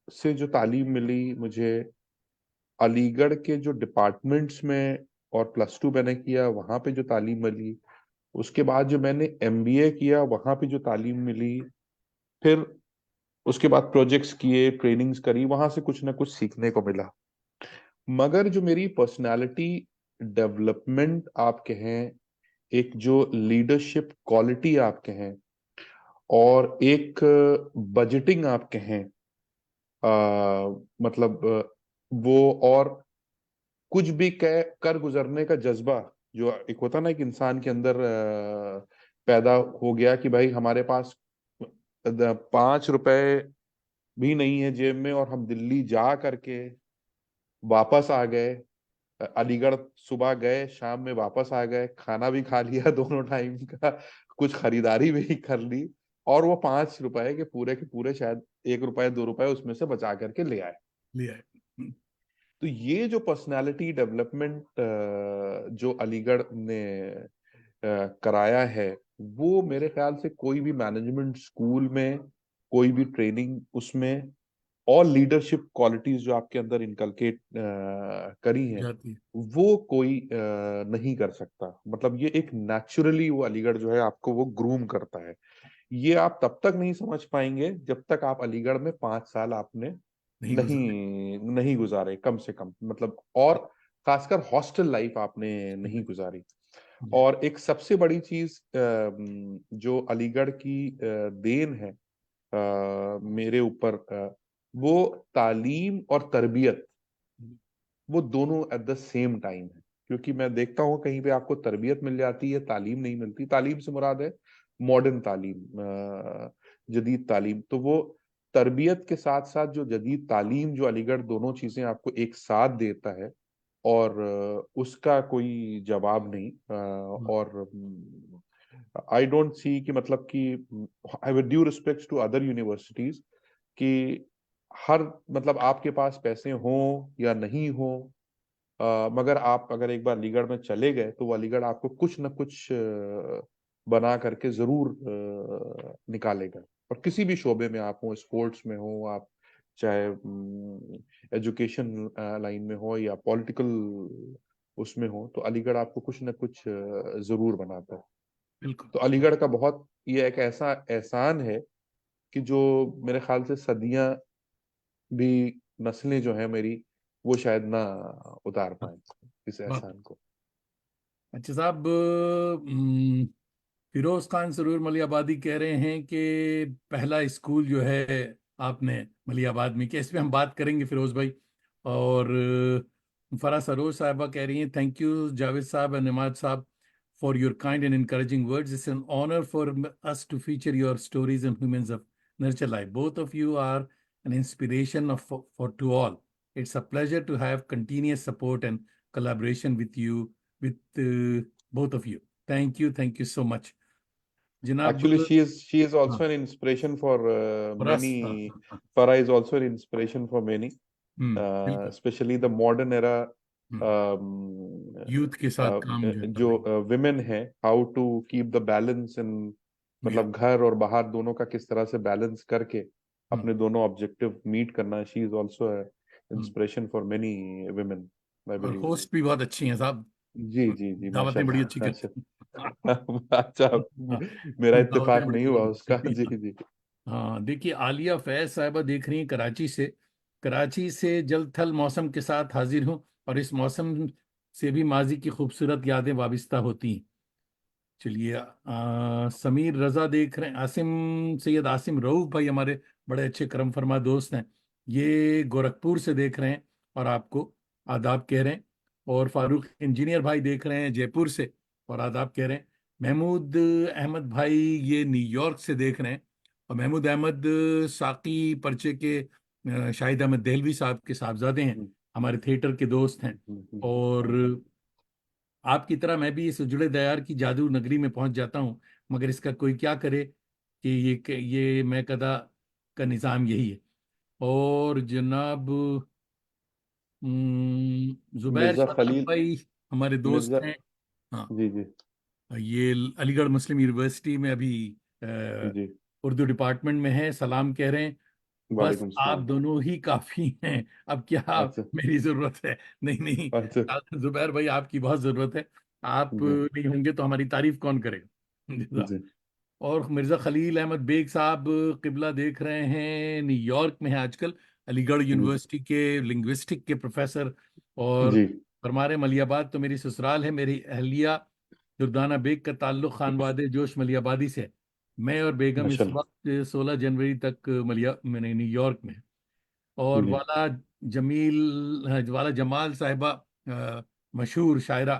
से जो तालीम मिली, मुझे अलीगढ़ के जो डिपार्टमेंट्स में, और +2 मैंने किया वहां पे जो तालीम मिली, उसके बाद जो मैंने एमबीए किया वहां पे जो तालीम मिली, फिर उसके बाद प्रोजेक्ट्स किए, ट्रेनिंग्स करी, वहां से कुछ ना कुछ सीखने को मिला। मगर जो मेरी पर्सनालिटी डेवलपमेंट आप कहें, एक जो लीडरशिप क्वालिटी आप कहें, और एक बजटिंग आप कहें, मतलब वो, और कुछ भी कर गुजरने का जज्बा जो एक होता ना, एक इंसान के अंदर पैदा हो गया कि भाई हमारे पास 5 रुपए भी नहीं है जेब में, और हम दिल्ली जा करके वापस आ गए। अलीगढ़ सुबह गए, शाम में वापस आ गए, खाना भी खा लिया दोनों टाइम का, कुछ खरीदारी भी कर ली, और वो 5 रुपए के पूरे शायद 1 रुपए 2 रुपए उसमें से बचा करके ले आए। लिया है। तो ये जो पर्सनालिटी डेवलपमेंट जो अलीगढ़ ने कराया है, वो मेरे ख्याल से कोई भी मैनेजमेंट स्कूल में, कोई भी ट्रेनिंग उसमें, और लीडरशिप क्वालिटीज जो आपके अंदर इनकलकेट करी हैं, जाती है। वो कोई नहीं कर सकता। मतलब ये एक नेचुरली वो अलीगढ़ जो है आपको वो ग्रूम करता है। ये आप तब तक नहीं समझ पाएंगे जब तक आप अलीगढ़ में 5 साल आपने नहीं गुजरे। नहीं नहीं गुजारे, कम से कम, मतलब, और खासकर हॉस्टल लाइफ आपने नहीं जी। गुजारी। जी। और एक सबसे बड़ी चीज जो अलीगढ़ की देन है मेरे ऊपर, वो तालीम और तरबियत, वो दोनों एट द सेम टाइम है। क्योंकि मैं देखता हूँ कहीं पे आपको तरबियत मिल जाती है, तालीम नहीं मिलती। तालीम से मुराद है मॉडर्न तालीम, जदीद तालीम। तो वो तरबियत के साथ साथ जो जदीद तालीम, जो अलीगढ़ दोनों चीजें आपको एक साथ देता है, और उसका कोई जवाब नहीं। और आई डोंट सी कि, मतलब कि, I with due respect to other universities, कि हर, मतलब आपके पास पैसे हों या नहीं हों, मगर आप अगर एक बार अलीगढ़ में चले गए तो वो अलीगढ़ आपको कुछ न कुछ बना करके जरूर निकालेगा। और किसी भी शोबे में आप हो, स्पोर्ट्स में हो आप, चाहे एजुकेशन लाइन में हो या पॉलिटिकल उसमें हो, तो अलीगढ़ आपको कुछ न कुछ जरूर बनाता है। बिल्कुल। तो अलीगढ़ का बहुत, ये एक ऐसा एहसान है कि जो मेरे ख्याल से सदियां भी, नस्लें जो है मेरी, वो शायद ना उतार पाए इस बात। एहसान को। अच्छा साहब, फिरोज खान सरूर मलियाबादी कह रहे हैं कि पहला स्कूल जो है आपने मलियाबाद में किया, इस पे हम बात करेंगे फिरोज भाई। और फरा सरोज साहबा कह रही हैं, थैंक यू जावेद साहब एंड इमाद साहब for your kind and encouraging words. It's an honor for us to feature your stories and humans of nurture life. Both of you are an inspiration for to all. It's a pleasure to have continuous support and collaboration with both of you. Thank you so much. जनाब Actually, she is हाँ, also an inspiration for रस हाँ, many. हाँ, हाँ, Farah is also an inspiration for many, बिल्कुल। especially the modern era, youth के साथ काम जो कर रही जो women है, how to keep the balance in, हैं। या मतलब घर और बाहर दोनों का किस तरह से बैलेंस करके हम्म, अपने दोनों ऑब्जेक्टिव मीट करना। She is also hmm. Inspiration for many women, I और believe. होस्ट भी बहुत अच्छी हैं साहब। जी जी जी, दावतें बड़ी अच्छी माशाल्लाह। अच्छा। करती हैं। अच्छा, हाँ, मेरा दावतें इत्तेफाक बड़ी नहीं हुआ जबरदस्त उसका। होती जी हैं। जी। हाँ देखिए, आलिया फैज साहिबा देख रही हैं कराची से। कराची से जल थल मौसम के साथ हाजिर हूँ, और इस मौसम से भी माजी की खूबसूरत यादें वाबिस्ता होती हैं। चलिए, समीर रजा देख रहे हैं। आसिम सैयद आसिम रऊफ भाई हमारे बड़े अच्छे करम फरमा दोस्त हैं, ये गोरखपुर से देख रहे हैं और आपको आदाब कह रहे हैं। और फारूक इंजीनियर भाई देख रहे हैं जयपुर से और आदाब कह रहे हैं। महमूद अहमद भाई ये न्यूयॉर्क से देख रहे हैं। और महमूद अहमद साकी पर्चे के शाहिद अहमद देहलवी साहब के साहबजादे हैं, हम्म, हमारे थिएटर के दोस्त हैं। और हम्म। आपकी तरह मैं भी इस उजड़े दयार की जादू नगरी में पहुंच जाता हूं, मगर इसका कोई क्या करे कि ये मैं कदा का निज़ाम यही है। और जनाब जुबैर मिर्जा शादाब खलील, भाई हमारे दोस्त मिर्जा, हैं। हाँ, जी जी ये अलीगढ़ मुस्लिम यूनिवर्सिटी में अभी जी। उर्दू डिपार्टमेंट में है, सलाम कह रहे हैं। बस वालेकुम आप सलाम। दोनों ही काफी हैं, अब क्या अच्छा मेरी जरूरत है? नहीं अच्छा। नहीं, जुबैर भाई आपकी बहुत जरूरत है। आप जी नहीं होंगे तो हमारी तारीफ कौन करेगा? जी और मिर्जा खलील अहमद बेग साहब किबला देख रहे हैं, न्यूयॉर्क में है आजकल, अलीगढ़ जी यूनिवर्सिटी के लिंग्विस्टिक के प्रोफेसर। और जी। फरमा रहे मलियाबाद तो मेरी ससुराल है, मेरी अहलिया दुर्दाना बेग का ताल्लुक खानवादे जोश मलियाबादी से है। मैं और बेगम इस माशाल्लाह। वक्त 16 जनवरी तक मलिया मैंने न्यूयॉर्क में हैं। और जी वाला जमाल साहिबा मशहूर शायरा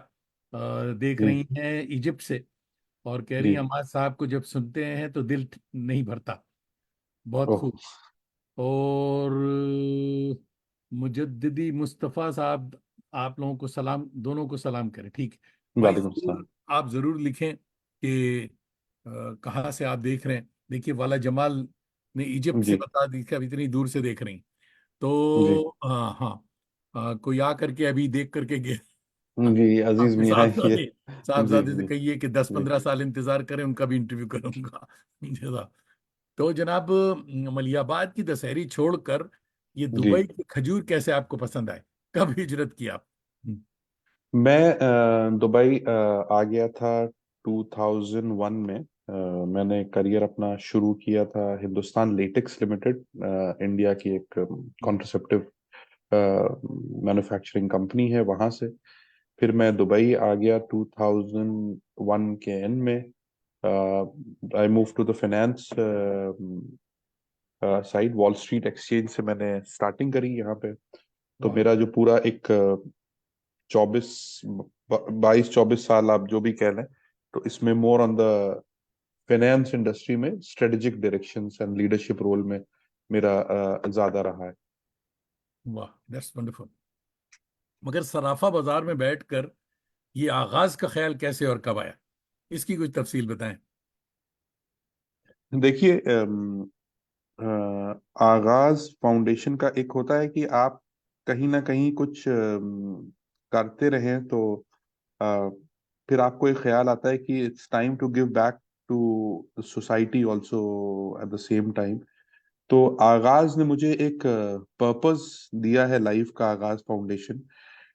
देख जी रही हैं इजिप्ट से, और कह रही जी। हैं अम्मा साहब को जब सुनते हैं तो दिल नहीं भरता। बहुत ओह। खूब। और मुजद्दिदी मुस्तफ़ा साहब, आप लोगों को सलाम, दोनों को सलाम करें, ठीक है भाई। वालेकुम सलाम। जरूर आप जरूर लिखें कि कहाँ से आप देख रहे हैं। देखिए, वाला जमाल ने इजिप्ट से जी बता दी कि अब इतनी दूर से देख रही हैं। जी तो हाँ हाँ, कोई आ करके अभी देख करके गया। जी, अजीज आपके मियाँ ये। साहबजादे जी साहबजादे से जी कहिए कि दस जी पंद्रह साल इंतजार करें, उनका भी इंटरव्यू करूंगा। जरा। तो जनाब, मलियाबाद की दशहरी छोड़कर ये जी। दुबई की खजूर कैसे आपको पसंद आए? कब हिजरत की आप? मैं दुबई आ गया था 2001 में। मैंने करियर अपना शुरू किया था हिंदुस्तान लेटेक्स लिमिटेड, इंडिया की एक कॉन्ट्रसेप्टिव मैन्युफैक्चरिंग कंपनी है, वहां से फिर मैं दुबई आ गया 2001 के एंड में। I move to the finance side, Wall Street exchange से मैंने स्टार्टिंग करी यहाँ पे। तो वाह। मेरा जो पूरा एक 24 22 24 साल आप जो भी कह लें, तो इसमें more on the finance industry में strategic directions and leadership role में मेरा ज्यादा रहा है। वाह, दैट्स वंडरफुल। मगर सराफा बाजार में बैठकर ये आगाज का ख्याल कैसे और कब आया? इसकी कुछ तफसील बताएं। देखिए, आगाज फाउंडेशन का एक होता है कि आप कहीं ना कहीं कुछ करते रहें, तो अ, फिर आपको एक ख्याल आता है कि it's time to give back to society also at the same time. तो आगाज ने मुझे एक पर्पस दिया है लाइफ का। आगाज फाउंडेशन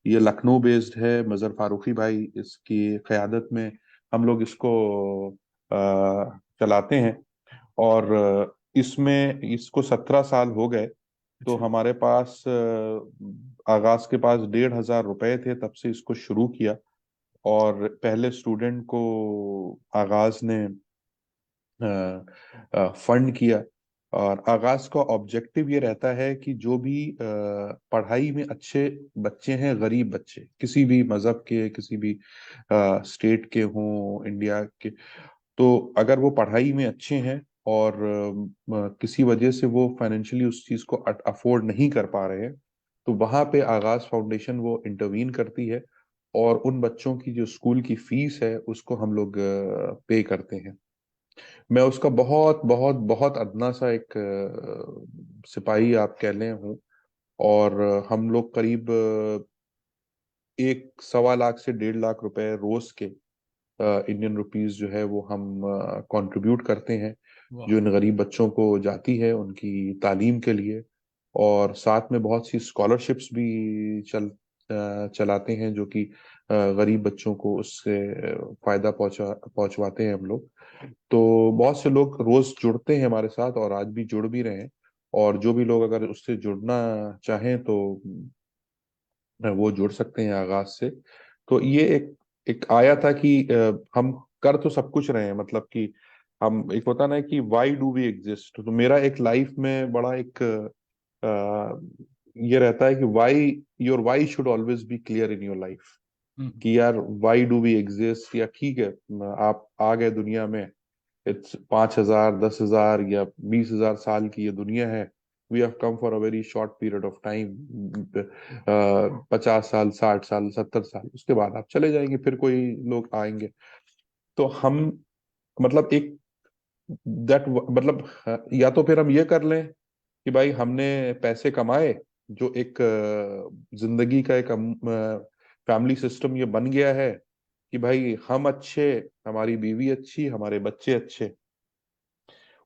ये लखनऊ बेस्ड है, मजहर फारूकी भाई इसकी क़यादत में हम लोग इसको चलाते हैं। और इसमें इसको 17 साल हो गए। तो अच्छा। हमारे पास आगाज के पास 1,500 रुपए थे, तब से इसको शुरू किया। और पहले स्टूडेंट को आगाज ने फंड किया। और आगाज का ऑब्जेक्टिव ये रहता है कि जो भी पढ़ाई में अच्छे बच्चे हैं, गरीब बच्चे, किसी भी मजहब के, किसी भी स्टेट के हों इंडिया के, तो अगर वो पढ़ाई में अच्छे हैं और किसी वजह से वो फाइनेंशियली उस चीज को अफोर्ड नहीं कर पा रहे हैं, तो वहां पे आगाज फाउंडेशन वो इंटरवीन करती है और उन बच्चों की जो स्कूल की फीस है उसको हम लोग पे करते हैं। मैं उसका बहुत बहुत बहुत अदना सा एक सिपाही आप कह लें हूँ। और हम लोग करीब 1 सवा लाख से 1.5 लाख रुपए रोज के इंडियन रुपीस जो है वो हम कंट्रीब्यूट करते हैं, वाह। जो इन गरीब बच्चों को जाती है उनकी तालीम के लिए। और साथ में बहुत सी स्कॉलरशिप्स भी चलाते हैं, जो कि गरीब बच्चों को उससे फायदा पहुंचवाते हैं हम लोग। तो बहुत से लोग रोज जुड़ते हैं हमारे साथ और आज भी जुड़ भी रहे हैं। और जो भी लोग अगर उससे जुड़ना चाहें तो वो जुड़ सकते हैं आगाज से। तो ये एक एक आया था कि हम कर तो सब कुछ रहे हैं, मतलब कि हम, एक होता ना कि वाई डू वी एग्जिस्ट, तो मेरा एक लाइफ में बड़ा एक ये रहता है कि why, your why should always be clear in your life. Hmm. कि यार वाई डू वी एग्जिस्ट, या ठीक है आप आ गए दुनिया में, इट्स 5,000 10,000 या 20,000 साल की ये दुनिया है। We have come for a very short period of time, 50 साल 60 साल 70 साल, उसके बाद आप चले जाएंगे, फिर कोई लोग आएंगे। तो हम, मतलब एक दैट, मतलब या तो फिर हम ये कर लें कि भाई हमने पैसे कमाए, जो एक जिंदगी का एक फैमिली सिस्टम ये बन गया है कि भाई हम अच्छे, हमारी बीवी अच्छी, हमारे बच्चे अच्छे,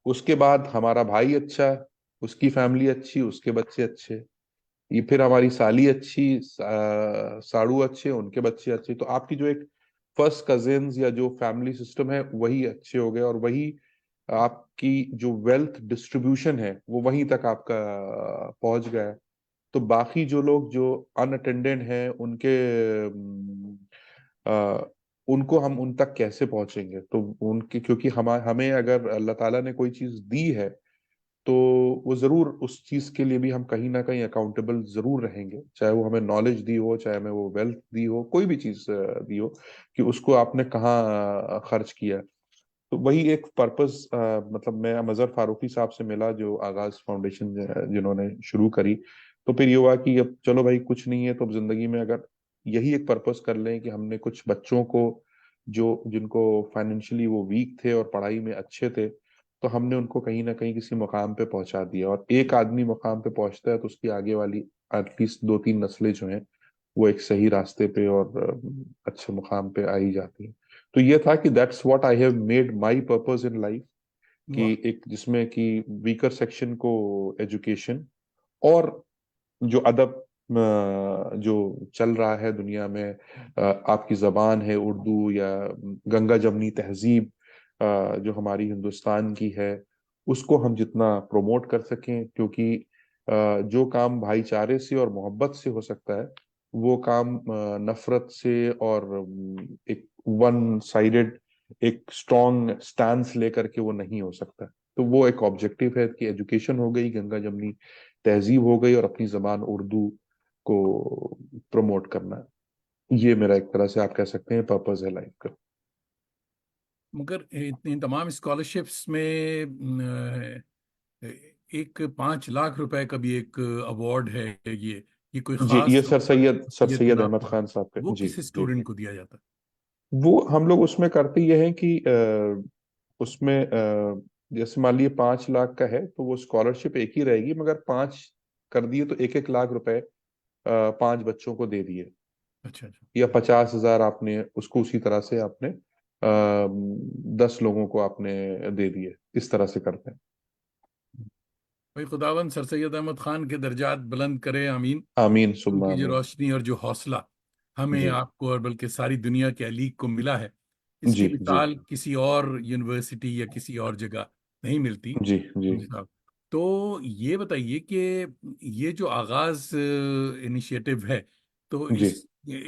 उसके बाद हमारा भाई अच्छा, उसकी फैमिली अच्छी, उसके बच्चे अच्छे, ये फिर हमारी साली अच्छी, साड़ू अच्छे, उनके बच्चे अच्छे। तो आपकी जो एक फर्स्ट कजिन्स या जो फैमिली सिस्टम है वही अच्छे हो गए, और वही आपकी जो वेल्थ डिस्ट्रीब्यूशन है वो वहीं तक आपका पहुंच गया है। तो बाकी जो लोग जो अनअटेंडेड हैं उनके अ, उनको हम उन तक कैसे पहुंचेंगे? तो उनके, क्योंकि हमें अगर अल्लाह ताला ने कोई चीज दी है, तो वो जरूर उस चीज के लिए भी हम कहीं ना कहीं अकाउंटेबल जरूर रहेंगे, चाहे वो हमें नॉलेज दी हो, चाहे हमें वो वेल्थ दी हो, कोई भी चीज दी हो, कि उसको आपने कहाँ खर्च किया। तो वही एक पर्पस, मतलब मैं मजहर फारूकी साहब से मिला जो आगाज फाउंडेशन जिन्होंने शुरू करी। तो फिर ये हुआ कि अब चलो भाई कुछ नहीं है तो अब जिंदगी में अगर यही एक पर्पस कर लें कि हमने कुछ बच्चों को, जो जिनको फाइनेंशियली वो वीक थे और पढ़ाई में अच्छे थे, तो हमने उनको कहीं ना कहीं किसी मुकाम पे पहुंचा दिया। और एक आदमी मुकाम पे पहुंचता है तो उसकी आगे वाली एटलीस्ट 2 3 नस्लें जो हैं वो एक सही रास्ते पे और अच्छे मुकाम पे आ ही जाती है। तो ये था कि that's what I have made my purpose in life, कि वाह। एक जिसमें कि वीकर सेक्शन को एजुकेशन, और जो अदब जो चल रहा है दुनिया में, आपकी जबान है उर्दू, या गंगा जमनी तहजीब जो हमारी हिंदुस्तान की है, उसको हम जितना प्रमोट कर सकें, क्योंकि जो काम भाईचारे से और मोहब्बत से हो सकता है, वो काम नफरत से और एक वन साइडेड एक स्ट्रॉन्ग स्टैंस लेकर के वो नहीं हो सकता। तो वो एक ऑब्जेक्टिव है कि एजुकेशन हो गई, गंगा जमनी तहजीब हो गई, और अपनी जबान उर्दू को प्रमोट करना। ये मेरा एक तरह से आप कह सकते हैं पर्पस है लाइफ का। मगर इन तमाम स्कॉलरशिप्स में एक 5 लाख रुपए का भी एक अवार्ड है। ये कोई जी, ये खास तौर पर सर सैयद सैयद इनाम अहमद पर है? खान साहब के। वो जी किस जी। स्टूडेंट को दिया जाता वो हम लोग उसमें करते ये हैं कि उसमें जैसे मान लिए 5 लाख का है, तो वो स्कॉलरशिप एक ही रहेगी, मगर पांच कर दिए तो 1-1 लाख रुपए 5 बच्चों को दे दिए, है? अच्छा अच्छा। या 50,000 आपने उसको उसी तरह से आपने 10 लोगों को आपने दे दिए, इस तरह से करते हैं। भाई खुदावन सर सैयद अहमद खान के दर्जात बुलंद करे, आमीन। आमीन सुम्मा उनकी जो आमीन। रोशनी और जो हौसला हमें, जी आपको और बल्कि सारी दुनिया के अलीग को मिला है, जी इसकी जी मिसाल किसी और यूनिवर्सिटी या किसी और जगह नहीं मिलती। जी जी जी साहब। तो ये बताइए कि ये जो आगाज इनिशिएटिव है, तो जी।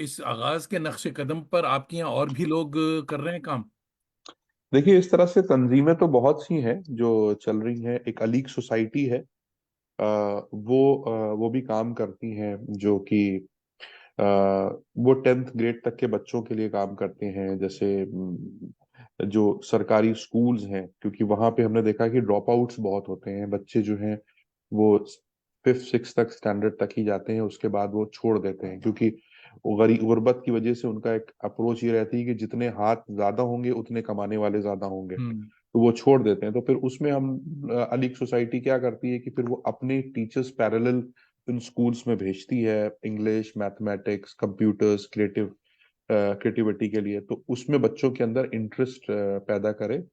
इस आगाज के नक्शे कदम पर आपके यहाँ और भी लोग कर रहे हैं काम? देखिए, इस तरह से तंजीमें तो बहुत सी हैं जो चल रही हैं। एक अलीग सोसाइटी है, वो भी काम करती हैं, जो कि वो 10th ग्रेड तक के बच्चों के लिए काम करते हैं। जैसे जो सरकारी स्कूल्स हैं, क्योंकि वहां पे हमने देखा कि ड्रॉप आउट्स बहुत होते हैं, बच्चे जो हैं वो 5th 6th तक स्टैंडर्ड तक ही जाते हैं, उसके बाद वो छोड़ देते हैं, क्योंकि वो गुर्बत की वजह से उनका एक अप्रोच ये रहती है कि जितने हाथ ज्यादा होंगे उतने कमाने वाले ज्यादा होंगे, हम्म। तो वो छोड़ देते हैं। तो फिर उसमें हम अलीग सोसाइटी क्या करती है कि फिर वो अपने टीचर्स पैरेलल इन स्कूल्स में भेजती है, इंग्लिश, मैथमेटिक्स, कंप्यूटर्स, क्रिएटिविटी के लिए, तो उसमें बच्चों के अंदर इंटरेस्ट पैदा करे,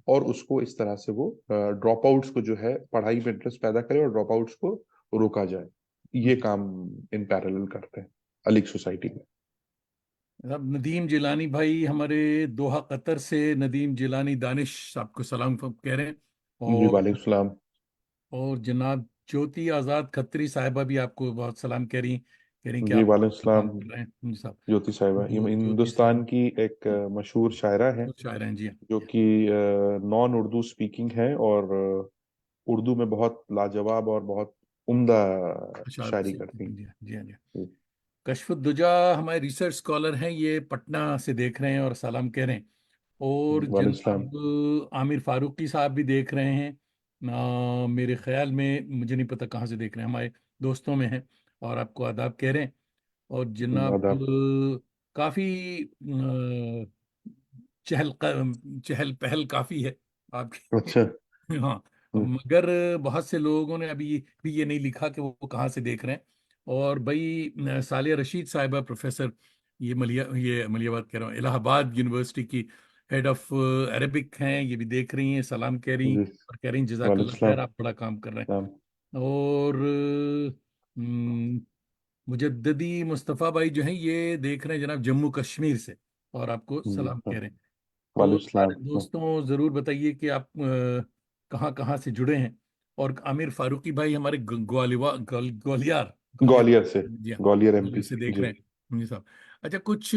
और उसको इस तरह से वो ड्रॉप आउट्स को जो है पढ़ाई में इंटरेस्ट पैदा करे, और ड्रॉप आउट्स को रोका जाए। ये काम इन पैरेलल करते हैं अलीग सोसाइटी में। अब नदीम जिलानी भाई हमारे दोहा कतर से, नदीम जिलानी दानिश आपको सलाम कह रहे हैं। जी और वालेकुम सलाम। जनाब ज्योति आज़ाद खत्री साहिबा भी आपको बहुत सलाम कह रही कि जी आप बहुत वालेकुम अच्छा काम सलाम। कर रहे हैं जी साहब। ज्योति साहिबा ये ज्योति हिंदुस्तान साहिबा की एक मशहूर शायरा है, वो शायर हैं जी। जो कि नॉन उर्दू स्पीकिंग है, और उर्दू में बहुत लाजवाब और बहुत उम्दा अच्छा शायरी से करती जी जी हाँ जी। हैं। कशफुद्दुजा हमारे रिसर्च स्कॉलर हैं, ये पटना से देख रहे हैं और सलाम कह रहे हैं। और वालेकुम सलाम। जनाब आमिर फारूकी साहब भी देख रहे हैं। मेरे ख्याल में, मुझे नहीं पता कहाँ से देख रहे हैं, हमारे दोस्तों में हैं और आपको आदाब कह रहे हैं। और जनाब आदाब। काफ़ी चहल चहल पहल काफ़ी है आपकी। अच्छा। हाँ। हम्म, मगर बहुत से लोगों ने अभी भी ये नहीं लिखा कि वो कहाँ से देख रहे हैं। और भाई सालिया रशीद साहिबा प्रोफेसर, ये मलियाबाद कह रहा हूँ, इलाहाबाद यूनिवर्सिटी की हेड ऑफ अरबिक हैं, ये भी देख रही हैं, सलाम कह रही जी और कह रही वालेकुम जजाकल्ला सलाम। खैर, आप बड़ा काम कर रहे सलाम। हैं। और मुजद्ददी मुस्तफ़ा भाई जो हैं ये देख रहे हैं जनाब जम्मू कश्मीर से, और आपको जी सलाम कह रहे हैं। तो वालेकुम सारे सलाम। दोस्तों ज़रूर बताइए कि आप कहाँ कहाँ से जुड़े हैं। और आमिर फारूकी भाई हमारे ग्वालियर ग्वालियर ग्वालियर से। जी हाँ, ग्वालियर ग्वालियर एमपी से से। देख जी रहे हैं जी साहब। अच्छा, कुछ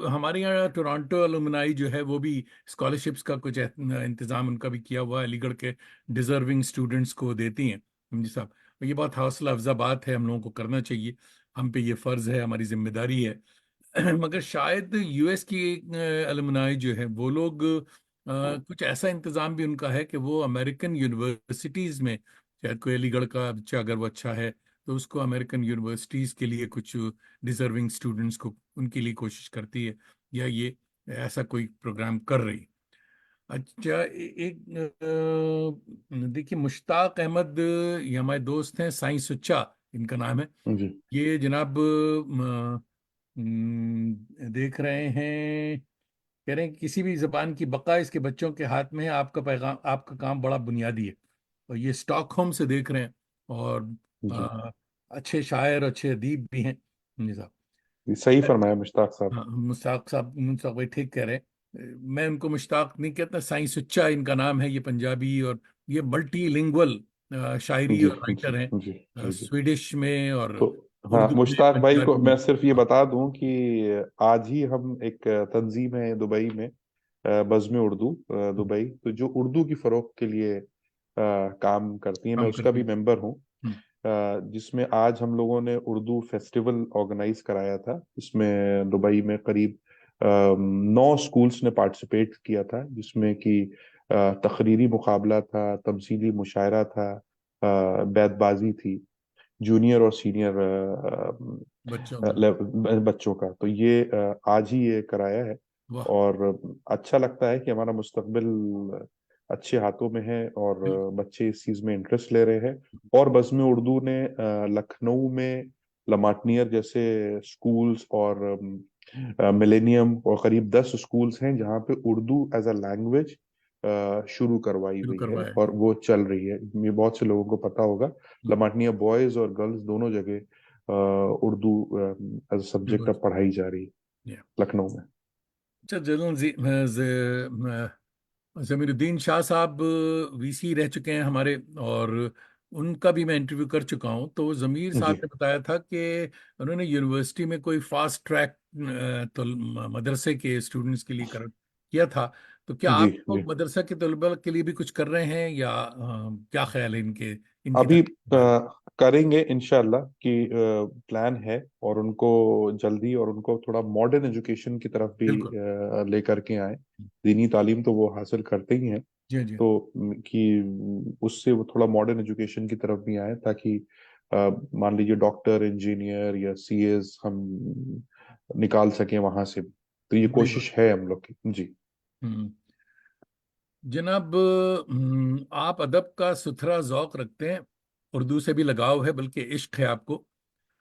हमारे यहाँ टोरंटो अलुमनाई जो है वो भी स्कॉलरशिप्स का कुछ इंतजाम उनका भी किया हुआ है, अलीगढ़ के डिजर्विंग स्टूडेंट्स को देती हैं जी साहब। और ये बहुत हौसला अफजा बात है, हम लोगों को करना चाहिए, हम पे ये फर्ज है, हमारी जिम्मेदारी है। मगर शायद यूएस की अलुमनाई जो है वो लोग कुछ ऐसा इंतजाम भी उनका है कि वो अमेरिकन यूनिवर्सिटीज में, शायद कोई अलीगढ़ का बच्चा अगर वो अच्छा है तो उसको अमेरिकन यूनिवर्सिटीज के लिए कुछ डिजर्विंग स्टूडेंट्स को उनके लिए कोशिश करती है, या ये ऐसा कोई प्रोग्राम कर रही है। अच्छा, एक देखिए मुश्ताक अहमद, ये हमारे दोस्त हैं, साईं सुच्चा इनका नाम है। जी ये जनाब देख रहे हैं, कह रहे हैं किसी भी जबान की बका इसके बच्चों के हाथ में है, आपका पैगाम, आपका काम बड़ा बुनियादी है। और ये स्टॉकहोम से देख रहे हैं। और जी, अच्छे शायर, अच्छे अदीब भी हैं। जी साहब। सही फरमाया मुश्ताक साहब। हाँ, मुश्ताक साहब, मुश्ताक भाई ठीक कह रहे हैं। मैं उनको मुश्ताक नहीं कहता, साईं सुच्चा इनका नाम है। ये पंजाबी और ये मल्टीलिंगुअल शायरी जी और जी राइटर हैं। जी जी जी। स्वीडिश में और तो हाँ, उर्दू में, मुश्ताक भाई को पंजाबी में। मैं सिर्फ ये हाँ, बता दूं कि आज ही हम एक तंजीम है दुबई में, बज़्म उर्दू दुबई, तो जो उर्दू की फरोग के लिए काम करती है, मैं काम उसका करती भी है। मेंबर हूँ। हम्म, जिसमें आज हम लोगों ने उर्दू फेस्टिवल ऑर्गेनाइज कराया था। इसमें दुबई में करीब 9 स्कूल्स ने पार्टिसिपेट किया था, जिसमें कि तकरीरी मुकाबला था, तमसीली मुशायरा था, बैतबाजी थी, जूनियर और सीनियर बच्चों का। बच्चों का। तो ये आज ही ये कराया है। वाह। और अच्छा लगता है कि हमारा मुस्तकबिल अच्छे हाथों में है, और बिल्कुल। बच्चे इस चीज में इंटरेस्ट ले रहे हैं। और बज़्म उर्दू ने लखनऊ में लमाटनियर जैसे स्कूल्स और मिलेनियम और करीब 10 स्कूल्स हैं जहाँ पे उर्दू एज अ लैंग्वेज शुरू करवाई शुरू हुई है, करवाया और गया। वो चल रही है। ये बहुत से लोगों को पता होगा। हम्म, लमाटनिया बॉयज और गर्ल्स दोनों जगह उर्दू एज अ सब्जेक्ट बिल्कुल। अब पढ़ाई जा रही है Yeah. लखनऊ में। अच्छा, जनरल जमीरुद्दीन शाह साहब वीसी रह चुके हैं हमारे, और उनका भी मैं इंटरव्यू कर चुका हूं। तो जमीर साहब जी ने बताया था कि उन्होंने यूनिवर्सिटी में कोई फास्ट ट्रैक तो मदरसे के स्टूडेंट्स के लिए कर किया था। तो क्या जी आप जी। लोग मदरसा के तलबा के लिए भी कुछ कर रहे हैं, या क्या ख्याल है इनके, इनकी अभी तरक्की के बारे में? करेंगे इंशाल्लाह कि प्लान है, और उनको जल्दी, और उनको थोड़ा मॉडर्न एजुकेशन की तरफ भी बिल्कुल। लेकर के आए। दीनी तालीम तो वो हासिल करते ही हैं, जी जी। तो कि उससे वो थोड़ा मॉडर्न एजुकेशन की तरफ भी आए, ताकि मान लीजिए डॉक्टर, इंजीनियर या सीएस हम निकाल सकें वहां से। तो ये बड़ी बात। कोशिश है हम लोग की। जी हम्म। जनाब, आप अदब का सुथरा जौक रखते हैं, उर्दू से भी लगाव है, बल्कि इश्क है आपको।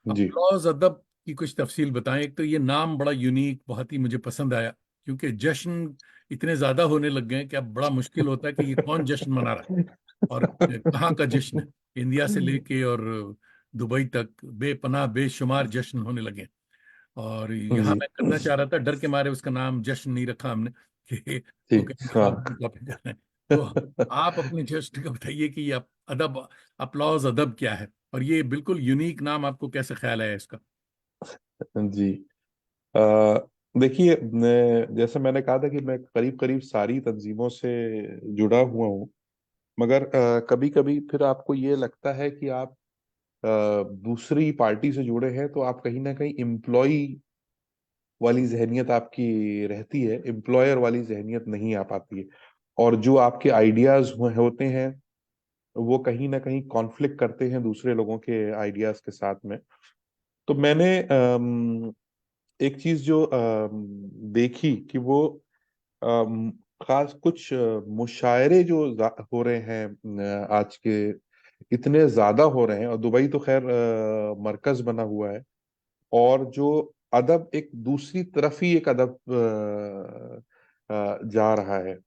जी। अपलॉज अदब की कुछ तफसील बताएं। एक तो ये नाम बड़ा यूनिक, बहुत ही मुझे पसंद आया, क्योंकि जश्न इतने ज्यादा होने लग गए हैं कि अब बड़ा मुश्किल होता है कि ये कौन जश्न मना रहा है और कहाँ का जश्न है। इंडिया से लेके और दुबई तक बेपनाह बेशुमार जश्न होने लगे हैं। और यहाँ जी मैं करना चाह रहा था, डर के मारे उसका नाम जश्न नहीं रखा हमने कि जी। वो कहीं हाँ। खौफ कॉपी करना है। तो आप अपने जश्न का बताइए कि ये अदब, अपलॉज अदब क्या है, और ये बिल्कुल यूनिक नाम आपको कैसे ख्याल आया इसका? जी। अ, देखिए, जैसे मैंने कहा था कि मैं करीब करीब सारी तंजीमों से जुड़ा हुआ हूँ। मगर कभी कभी फिर आपको ये लगता है कि आप दूसरी पार्टी से जुड़े हैं, तो आप कहीं ना कहीं एम्प्लॉय वाली जहनियत आपकी रहती है, एम्प्लॉयर वाली जहनियत नहीं आ पाती है। और जो आपके आइडियाज होते हैं, वो कहीं ना कहीं कॉन्फ्लिक्ट करते हैं दूसरे लोगों के आइडियाज के साथ में। तो मैंने एक चीज जो देखी कि वो अम, खास कुछ मुशायरे जो हो रहे हैं आज के, इतने ज्यादा हो रहे हैं। और दुबई तो खैर मरकज बना हुआ है, और जो अदब एक दूसरी तरफ ही एक अदब जा रहा है।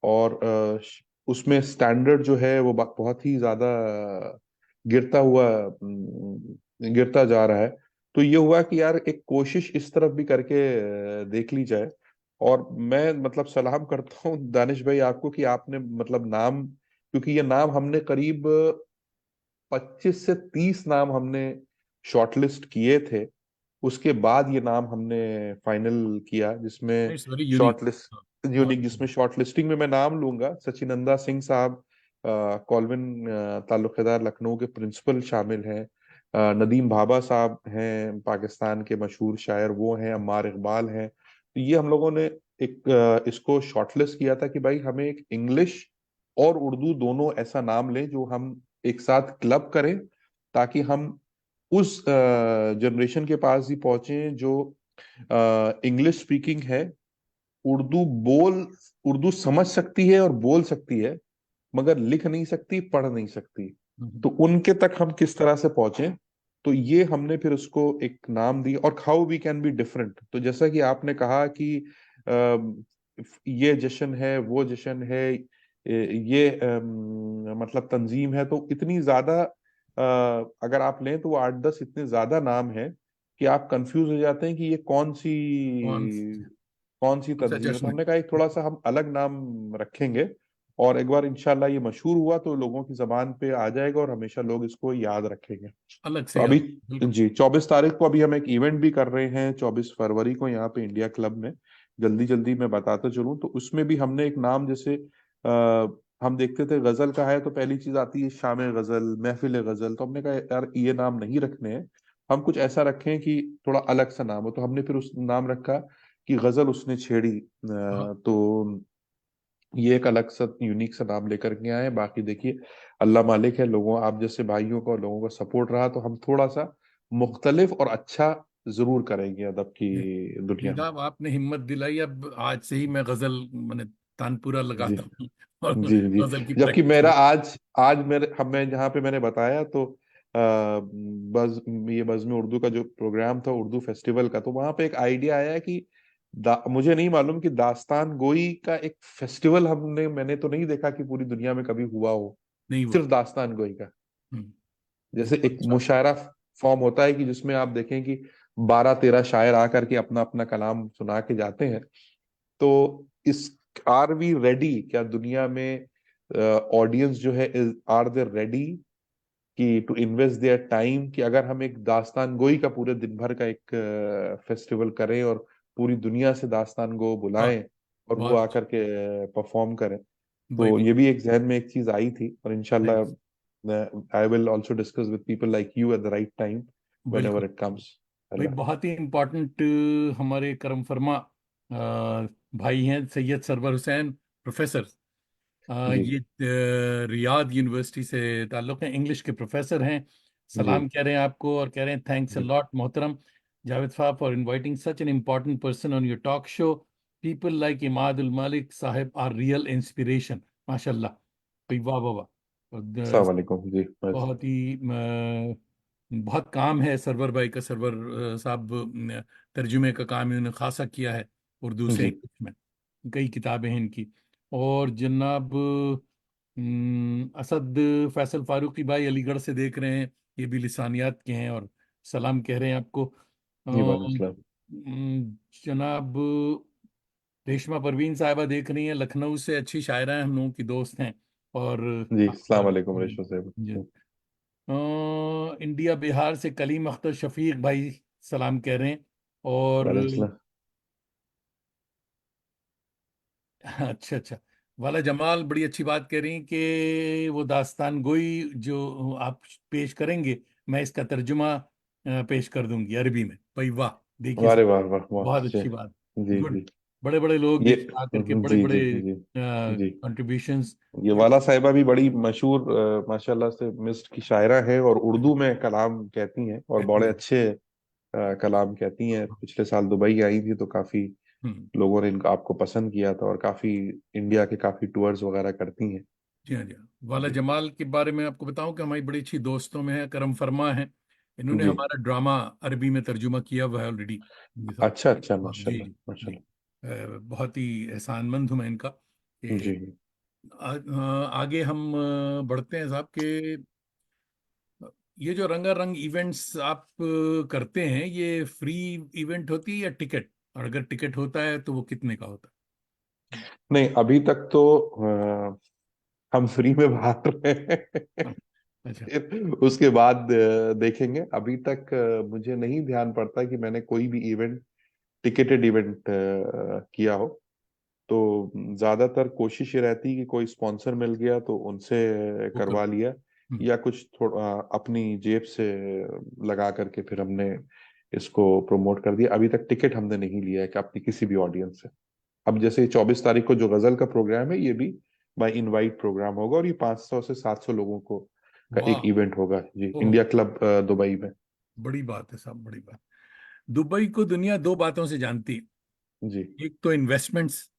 और उसमें स्टैंडर्ड जो है वो बहुत ही ज्यादा गिरता हुआ गिरता जा रहा है। तो ये हुआ कि यार एक कोशिश इस तरफ भी करके देख ली जाए। और मैं मतलब सलाम करता हूँ दानिश भाई आपको कि आपने मतलब नाम, क्योंकि ये नाम हमने करीब 25 से 30 नाम हमने शॉर्टलिस्ट किए थे। उसके बाद ये नाम हमने फाइनल किया, जिसमें इट्स वेरी यूनिक। शॉर्टलिस्ट बहुत। यूनिक, जिसमें शॉर्टलिस्टिंग में मैं नाम लूंगा सचिनंदा सिंह साहब, कॉल्विन तालुकेदार लखनऊ के प्रिंसिपल शामिल हैं, नदीम भाभा साहब हैं पाकिस्तान के मशहूर शायर, वो हैं, अम्मार इकबाल हैं। तो ये हम लोगों ने एक इसको शॉर्टलिस्ट किया था कि भाई हमें एक इंग्लिश और उर्दू दोनों ऐसा नाम लें जो हम एक साथ क्लब करें, ताकि हम उस जनरेशन के पास ही पहुंचे जो इंग्लिश स्पीकिंग है, उर्दू बोल उर्दू समझ सकती है और बोल सकती है, मगर लिख नहीं सकती, पढ़ नहीं सकती। तो उनके तक हम किस तरह से पहुंचे। तो ये हमने फिर उसको एक नाम दिया, और how we can be different. तो जैसा कि आपने कहा कि ये जश्न है, वो जश्न है, ये मतलब तंजीम है, तो इतनी ज्यादा अगर आप लें तो वो 8-10 इतने ज्यादा नाम है कि आप कंफ्यूज हो जाते हैं कि ये कौन कौन सी कौन सा तंजीम है। तो जश्न है? हमने कहा एक थोड़ा सा हम अलग नाम रखेंगे, और एक बार इंशाल्लाह ये मशहूर हुआ तो लोगों की जबान पे आ जाएगा और हमेशा लोग इसको याद रखेंगे। अलग तो से अभी याद, बिल्कुल। जी 24 तारीख को अभी हम एक इवेंट भी कर रहे हैं, 24 फरवरी को यहाँ पे इंडिया क्लब में। जल्दी जल्दी मैं बताता चलूं तो उसमें भी हमने एक नाम, जैसे हम देखते थे गजल का है तो पहली चीज आती है शाम गजल, महफिल गजल, तो हमने कहा यार ये नाम नहीं रखने हैं, हम कुछ ऐसा रखें कि थोड़ा अलग सा नाम हो। तो हमने फिर उस नाम रखा कि गजल उसने छेड़ी। हाँ, तो ये एक अलग सा यूनिक सा नाम लेकर के आए हैं। बाकी देखिए अल्लाह मालिक है, लोगों आप जैसे भाइयों का और लोगों का सपोर्ट रहा तो हम थोड़ा सा मुख्तलिफ और अच्छा जरूर करेंगे अदब की नहीं, दुनिया में। निदाब आपने हिम्मत दिलाई। अब आज से ही मैं गजल मैंने तानपुरा जी लगाता हूँ और जी जी। गजल की जबकि प्रैक्टिस मेरा शुरू। आज आज मेरे हम मैं जहाँ पे मैंने बताया तो बज ये बज़्म उर्दू का जो प्रोग्राम था उर्दू फेस्टिवल का, तो वहां पे एक आइडिया आया कि मुझे नहीं मालूम कि दास्तान गोई का एक फेस्टिवल मैंने तो नहीं देखा कि पूरी दुनिया में कभी हुआ हो, नहीं हुआ। सिर्फ दास्तान गोई का। हम्म, जैसे बहुत एक अच्छा। मुशायरा फॉर्म होता है कि जिसमें आप देखें कि 12-13 शायर आकर के अपना अपना कलाम सुना के जाते हैं। तो इस आर वी रेडी, क्या दुनिया में ऑडियंस जो है आर दे रेडी कि टू इन्वेस्ट देयर टाइम, कि अगर हम एक दास्तान गोई का पूरे दिन भर का एक फेस्टिवल करें और पूरी दुनिया से दास्तान गो हाँ, बुलाएं और वो बहुत अच्छा। आकर के परफॉर्म करें। भाई तो ये भी एक जहन में एक चीज आई थी, और भाई, इंशाल्लाह I will also discuss with people like you at the right time whenever बिल्कुल। It comes. भाई अल्लाह। बहुत ही इम्पोर्टेंट हमारे करम फरमा भाई हैं सैयद सरवर हुसैन प्रोफेसर। जी ये रियाद यूनिवर्सिटी से ताल्लुक़ है, इंग्लिश के प्रोफेसर हैं। जी सलाम कह रहे हैं आपको और कह रहे हैं थैंक्स अ जी। लॉट मोहतरम जावेद साहब for inviting such an important person on your talk show. People like Imad ul Malik साहिब आर रियल इंस्पिरेशन। माशाल्लाह भाई, वाह वाह वाह। और अस्सलाम वालेकुम जी बस। बहुत ही बहुत काम है सरवर भाई का। सरवर साहब तर्जुमे का काम इन्होंने खासा किया है उर्दू से जी इंग्लिश में। कई किताबें हैं इनकी। और जनाब असद फैसल फारूकी भाई अलीगढ़ से देख रहे हैं, ये भी लिसानियात के हैं और सलाम कह रहे हैं आपको। जी वालेकुम। जनाब रेशमा परवीन साहिबा देख रही हैं लखनऊ से, अच्छी शायरा हैं, हम लोगों की दोस्त हैं। और जी आपका अस्सलाम वालेकुम रेशो जी, साहब। इंडिया बिहार से कलीम अख्तर शफीक भाई सलाम कह रहे हैं। और वालेकुम। अच्छा अच्छा, वाला जमाल बड़ी अच्छी बात कह रही हैं कि वो दास्तान गोई जो आप पेश करेंगे, मैं इसका तर्जुमा पेश कर दूंगी अरबी में। भाई वाह, देखिए वाह रे साहब, वाह वाह वाह बहुत अच्छे। अच्छी बात। जी गुड। जी। बड़े बड़े लोग ये देखिए आकर के बड़े जी बड़े जी जी जी। कंट्रीब्यूशंस। ये वाला साहिबा भी बड़ी मशहूर माशाल्लाह से मिस्र की शायरा है, और उर्दू में कलाम कहती हैं और कहती बड़े हैं। अच्छे कलाम कहती हैं। पिछले साल दुबई आई थी तो काफी हम्म, लोगों ने इनको आपको पसंद किया था, और काफी इंडिया के काफी टूर्स वगैरह करती हैं। जी हाँ जी हाँ। वाला जी जमाल के बारे में आपको बताऊं कि हमारी बड़ी अच्छी दोस्तों में है, करम फरमा है। इन्होंने जी। हमारा ड्रामा अरबी में तर्जुमा किया हुआ है ऑलरेडी। जी साहब। अच्छा अच्छा जी माशाल्लाह जी। माशाल्लाह। बहुत ही एहसानमंद हूं मैं इनका कि जी आगे हम बढ़ते हैं साहब के। ये जो रंगारंग इवेंट्स आप करते हैं, ये फ्री इवेंट होती है या टिकट? और अगर टिकट होता है तो वो कितने का होता नहीं, अभी तक तो हम फ्री में बांट रहे हैं। है? अच्छा। फिर उसके बाद देखेंगे। अभी तक मुझे नहीं ध्यान पड़ता कि मैंने कोई भी इवेंट टिकेटेड इवेंट किया हो। तो ज्यादातर कोशिश ये रहती है कि कोई स्पॉन्सर मिल गया तो उनसे वो कर। करवा लिया, हम्म, या कुछ थोड़ा अपनी जेब से लगा करके फिर हमने इसको प्रमोट कर दिया। अभी तक टिकट हमने नहीं लिया है कि अपनी किसी भी ऑडियंस से। अब जैसे 24 तारीख को जो गजल का प्रोग्राम है, ये भी बाय इनवाइट प्रोग्राम होगा, और ये 500 से 700 लोगों को का एक वाह। इवेंट होगा जी, ओह, इंडिया क्लब दुबई में। बड़ी बात है साहब, बड़ी बात। दुबई को दुनिया दो बातों से जानती है। जी एक तो इन्वेस्टमेंट्स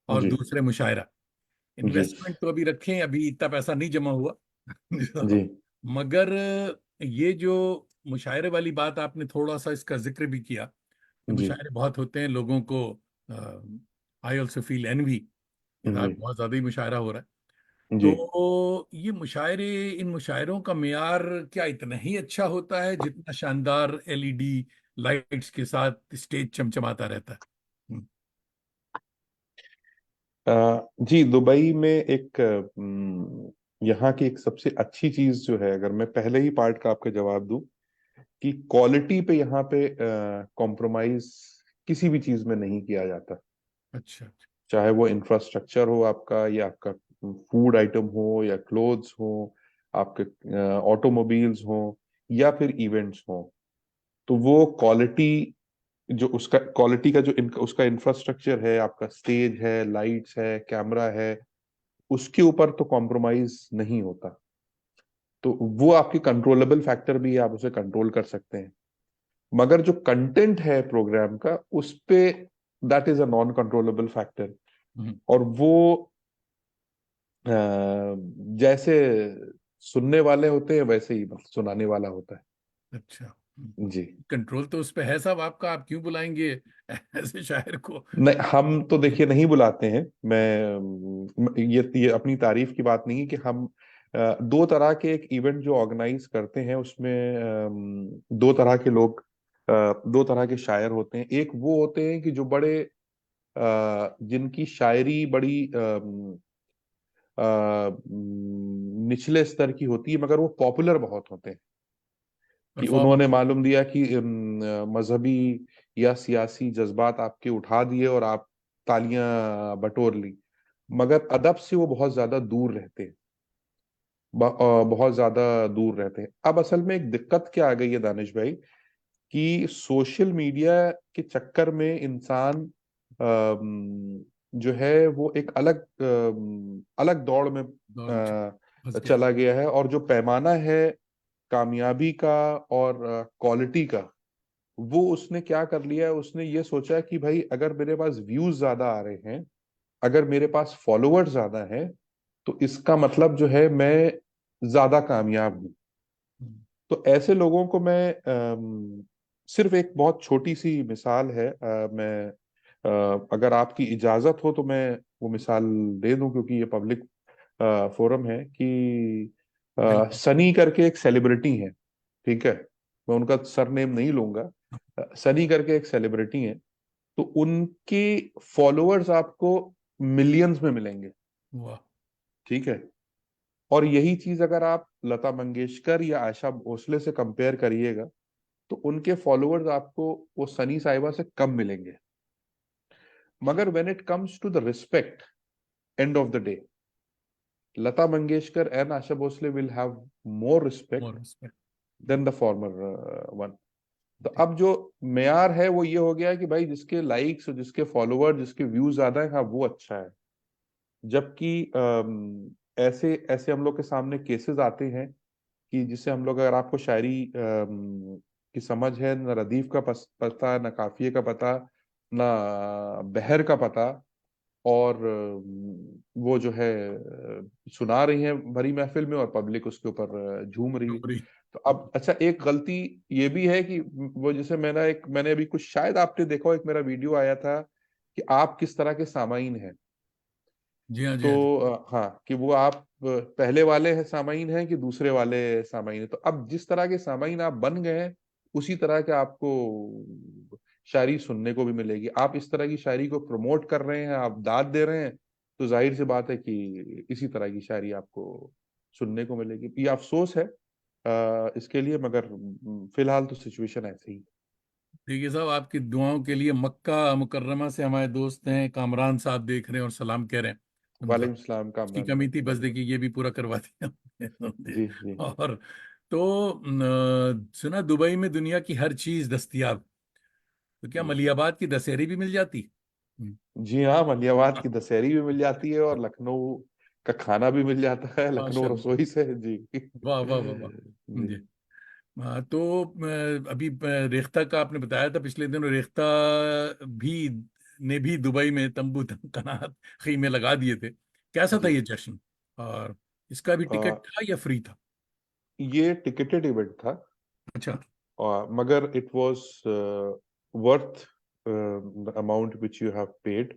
और जी दूसरे मुशायरा। जी इन्वेस्टमेंट तो अभी रखें, अभी इतना पैसा नहीं जमा हुआ जी मगर ये जो मुशायरे वाली बात आपने थोड़ा सा इसका जिक्र भी किया कि जी। मुशायरे बहुत होते हैं लोगों को। आई ऑल्सो फील एनवी, यार हम्म। बहुत ज्यादा ही मुशायरा हो रहा है। जी। तो ये मुशायरे, इन मुशायरों का मेयार क्या इतना ही अच्छा होता है जितना शानदार एलईडी लाइट्स के साथ स्टेज चमचमाता रहता है? हम्म। जी, दुबई में एक यहाँ की एक सबसे अच्छी चीज जो है, अगर मैं पहले ही पार्ट का आपका जवाब दूं, कि क्वालिटी पे यहाँ पे कॉम्प्रोमाइज किसी भी चीज में नहीं किया जाता। अच्छा। चाहे वो इंफ्रास्ट्रक्चर हो आपका, या आपका फूड आइटम हो, या क्लोथ्स हो, आपके ऑटोमोबाइल्स हो, या फिर इवेंट्स हो, तो वो क्वालिटी, जो उसका क्वालिटी का जो उसका इंफ्रास्ट्रक्चर है, आपका स्टेज है, लाइट्स है, कैमरा है, उसके ऊपर तो कॉम्प्रोमाइज नहीं होता। तो वो आपकी कंट्रोलेबल फैक्टर भी है, आप उसे कंट्रोल कर सकते हैं। मगर जो कंटेंट है प्रोग्राम का, उस पे that is a non controllable factor. Hmm. और वो अ, जैसे सुनने वाले होते हैं वैसे ही बस सुनाने वाला होता अच्छा। है। जी। कंट्रोल तो उस पे है साहब आपका, आप क्यों बुलाएंगे ऐसे शायर को? नहीं, हम तो देखिए नहीं बुलाते हैं। ये अपनी तारीफ की बात नहीं है कि हम दो तरह के एक इवेंट जो ऑर्गेनाइज करते हैं, उसमें दो तरह के लोग, दो तरह के शायर होते हैं। एक वो होते हैं कि जो बड़े जिनकी शायरी बड़ी निचले स्तर की होती है, मगर वो पॉपुलर बहुत होते हैं। कि परफॉर्म। उन्होंने मालूम दिया कि मजहबी या सियासी जज्बात आपके उठा दिए और आप तालियां बटोर ली, मगर अदब से वो बहुत ज्यादा दूर रहते हैं। बहुत ज्यादा दूर रहते हैं। अब असल में एक दिक्कत क्या आ गई है दानिश भाई, कि सोशल मीडिया के चक्कर में इंसान जो है वो एक अलग अलग दौड़ में दौर में फंस गया। चला गया है। और जो पैमाना है कामयाबी का और क्वालिटी का, वो उसने क्या कर लिया है, उसने ये सोचा कि भाई अगर मेरे पास व्यूज ज्यादा आ रहे हैं, अगर मेरे पास फॉलोअर्स ज्यादा हैं, तो इसका मतलब जो है मैं ज्यादा कामयाब हूँ। हम्म। तो ऐसे लोगों को मैं सिर्फ एक बहुत छोटी सी मिसाल है, मैं अगर आपकी इजाजत हो तो मैं वो मिसाल दे दूं, क्योंकि ये पब्लिक फोरम है। कि बिल्कुल। सनी करके एक सेलिब्रिटी है, ठीक है, मैं उनका सरनेम नहीं लूंगा। सनी करके एक सेलिब्रिटी है, तो उनके फॉलोअर्स आपको मिलियंस में मिलेंगे, वाह। ठीक है। और यही चीज अगर आप लता मंगेशकर या आशा भोसले से कंपेयर करिएगा, तो उनके फॉलोअर्स आपको वो सनी साहिबा से कम मिलेंगे। मगर when it comes to the respect, end of the day, Lata Mangeshkar and Asha Bhosle will have more respect more respect. Than the former one. तो अब जो मेयार है वो ये हो गया है कि भाई जिसके लाइक्स, जिसके फॉलोअर, जिसके व्यूज ज्यादा है, हाँ वो अच्छा है। जबकि ऐसे ऐसे हम लोग के सामने केसेस आते हैं कि जिससे हम लोग, अगर आपको शायरी की समझ है, न रदीफ का पता, न काफिये का पता, न बहर का पता, और वो जो है सुना रही है भरी महफिल में, और पब्लिक उसके ऊपर झूम रही है। डोगरी। तो अब अच्छा, एक गलती ये भी है कि वो, जैसे मैंने अभी कुछ, शायद आपने देखा हो, एक मेरा वीडियो आया था कि आप किस तरह के सामाइन हैं। जी हाँ, जी हाँ, जी। तो हाँ, कि वो आप पहले वाले हैं सामाइन हैं कि दूसरे वाले सामाइन हैं। तो अब जिस तरह के सामाइन आप बन गए हैं, उसी तरह के आपको शायरी सुनने को भी मिलेगी। आप इस तरह की शायरी को प्रमोट कर रहे हैं, आप दाद दे रहे हैं, तो जाहिर सी बात है कि इसी तरह की शायरी आपको सुनने को मिलेगी। ये अफसोस है इसके लिए, मगर फिलहाल तो सिचुएशन ऐसे ही। देखिए साहब, आपकी दुआओं के लिए मक्का मुकर्रमा से हमारे दोस्त हैं कामरान साहब देख रहे हैं और सलाम कह रहे हैं। उनका वालेकुम सलाम उसकी कामरान कमी भाई, थी, बस वालेकुम। देखिए ये भी पूरा करवा दिया हमने। जी जी। और तो सुना दुबई में दुनिया की हर चीज दस्तयाब, तो क्या जी मलियाबाद की दशहरी भी मिल जाती? हम्म। जी हाँ, मलियाबाद की दशहरी भी मिल जाती है, और लखनऊ का खाना भी मिल जाता है, लखनऊ माशाल्लाह। रसोई से। जी। वाह वाह वाह वाह। जी। जी। हाँ, तो अभी रेख्ता का आपने बताया था, पिछले दिनों रेख्ता भी ने भी दुबई में तंबू तनात खीमे लगा दिए थे। कैसा था जी। ये जश्न? और इसका भी टिकट था या फ्री था? ये टिकटेड इवेंट था। अच्छा। मगर it was worth the amount which you have paid.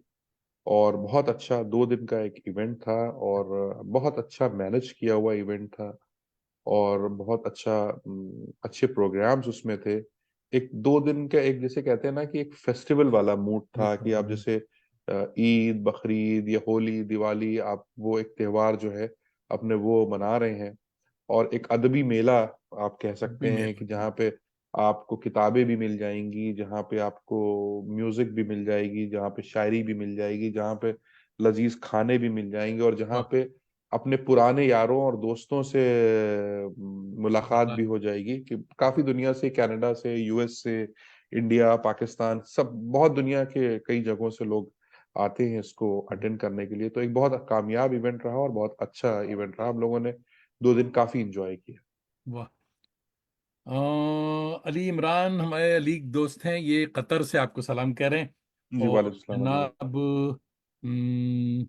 और बहुत अच्छा 2 दिन का एक इवेंट था, और बहुत अच्छा मैनेज किया हुआ इवेंट था, और बहुत अच्छा अच्छे प्रोग्राम्स उसमें थे। एक 2 दिन का एक, जैसे कहते हैं ना कि एक फेस्टिवल वाला मूड था, कि आप जैसे ईद, बकरीद या होली, दिवाली, आप वो एक त्योहार जो है अपने वो मना रहे हैं। और एक अदबी मेला आप कह सकते भी हैं, मेल कि जहाँ पे आपको किताबें भी मिल जाएंगी, जहाँ पे आपको म्यूजिक भी मिल जाएगी, जहाँ पे शायरी भी मिल जाएगी, जहाँ पे लजीज खाने भी मिल जाएंगे, और जहाँ वाह। पे अपने पुराने यारों और दोस्तों से मुलाकात भी मुलाकात। हो जाएगी, कि काफी दुनिया से, कनाडा से, यूएस से, इंडिया, पाकिस्तान, सब बहुत दुनिया के कई जगहों से लोग आते हैं इसको अटेंड करने के लिए। तो एक बहुत कामयाब इवेंट रहा, और बहुत अच्छा इवेंट रहा। हम लोगों ने 2 दिन काफी इंजॉय किया। वाह। अली इमरान हमारे अली दोस्त हैं, ये कतर से आपको सलाम कह रहे हैं। जी, और वालेकुम सलाम अली भाई। जनाब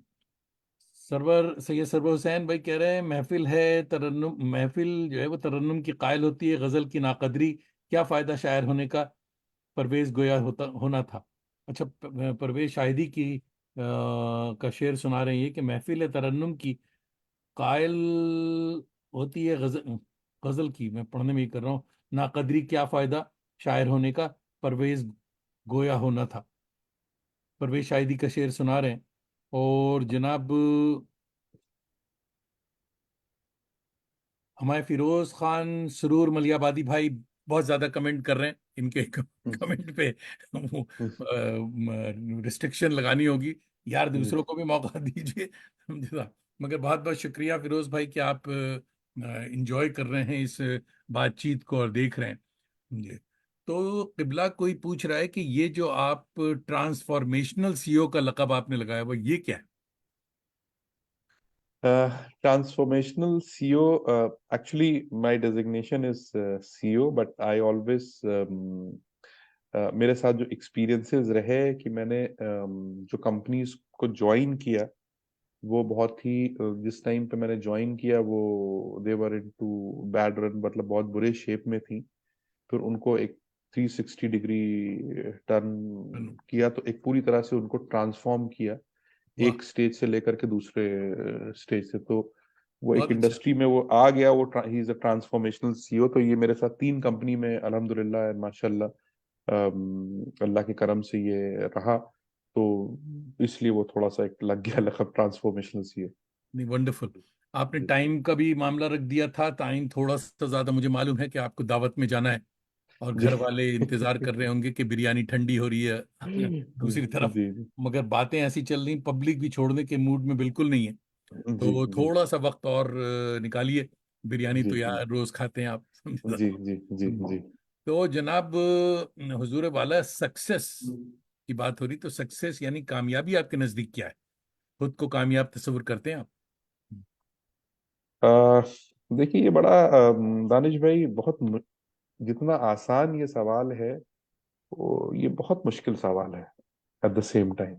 सरवर सैयद सरवर हुसैन भाई कह रहे हैं, महफिल है तरन्नुम, महफिल जो है वो तरन्नुम की कायल होती है, गजल की नाकदरी, क्या फायदा शायर होने का, परवेज गोया होना था। अच्छा, परवेज शाहिदी की का शेर सुना रहे हैं ये, कि महफिल है तरन्नुम की कायल होती है गजल, गजल की, मैं पढ़ने में ही कर रहा हूँ, नाकदरी क्या फायदा शायर होने का, परवेज गोया होना था। परवेज शाहिदी का शेर सुना रहे हैं। और जनाब हमारे फिरोज खान सरूर मलियाबादी भाई बहुत ज्यादा कमेंट कर रहे हैं, इनके कमेंट पे वो रिस्ट्रिक्शन लगानी होगी, यार दूसरों को भी मौका दीजिए। समझे? मगर बहुत बहुत शुक्रिया फिरोज भाई कि आप इंजॉय कर रहे हैं इस बातचीत को और देख रहे हैं। जी। तो किबला कोई पूछ रहा है कि ये जो आप ट्रांसफॉर्मेशनल सीईओ का लकब आपने लगाया वो ये क्या है? Transformational CEO, actually my designation is CEO, but I always मेरे साथ जो एक्सपीरियंसेस रहे, कि मैंने जो कंपनीज को ज्वाइन किया, वो बहुत ही जिस टाइम पे मैंने ज्वाइन किया, वो देवर इनटू बैड रन, मतलब बहुत बुरे शेप में थी। फिर उनको एक 360 डिग्री टर्न किया, तो एक पूरी तरह से उनको ट्रांसफॉर्म किया, वाह। एक स्टेज से लेकर के दूसरे स्टेज से। तो वो एक बहुत अच्छा। इंडस्ट्री में वो आ गया, वो he is a transformational CEO. तो ये मेरे साथ 3 कंपनी में अल्हम्दुलिल्लाह माशाल्लाह, अल्लाह के करम से ये रहा। तो इसलिए वो थोड़ा सा एक लग गया लकब ट्रांसफॉर्मेशनल सीईओ। नहीं, वंडरफुल। आपने टाइम का भी मामला रख दिया था, टाइम थोड़ा सा ज्यादा, मुझे मालूम है कि आपको दावत में जाना है और जी घर वाले इंतजार कर रहे होंगे कि बिरयानी ठंडी हो रही है दूसरी तरफ। जी मगर बातें ऐसी चल रही, पब्लिक भी छोड़ने के मूड में बिल्कुल नहीं है। जी तो जी थोड़ा सा वक्त और निकालिए, बिरयानी जी तो जी यार रोज खाते हैं आप। जी जी जी जी। तो जनाब हुजूर वाला सक्सेस की बात हो रही, तो सक्सेस यानी कामयाबी आपके नजदीक क्या है? खुद को कामयाब तस्वुर करते हैं आप? आ, देखिए, ये बड़ा दानिश भाई, बहुत जितना आसान ये सवाल है, वो ये बहुत मुश्किल सवाल है एट द सेम टाइम।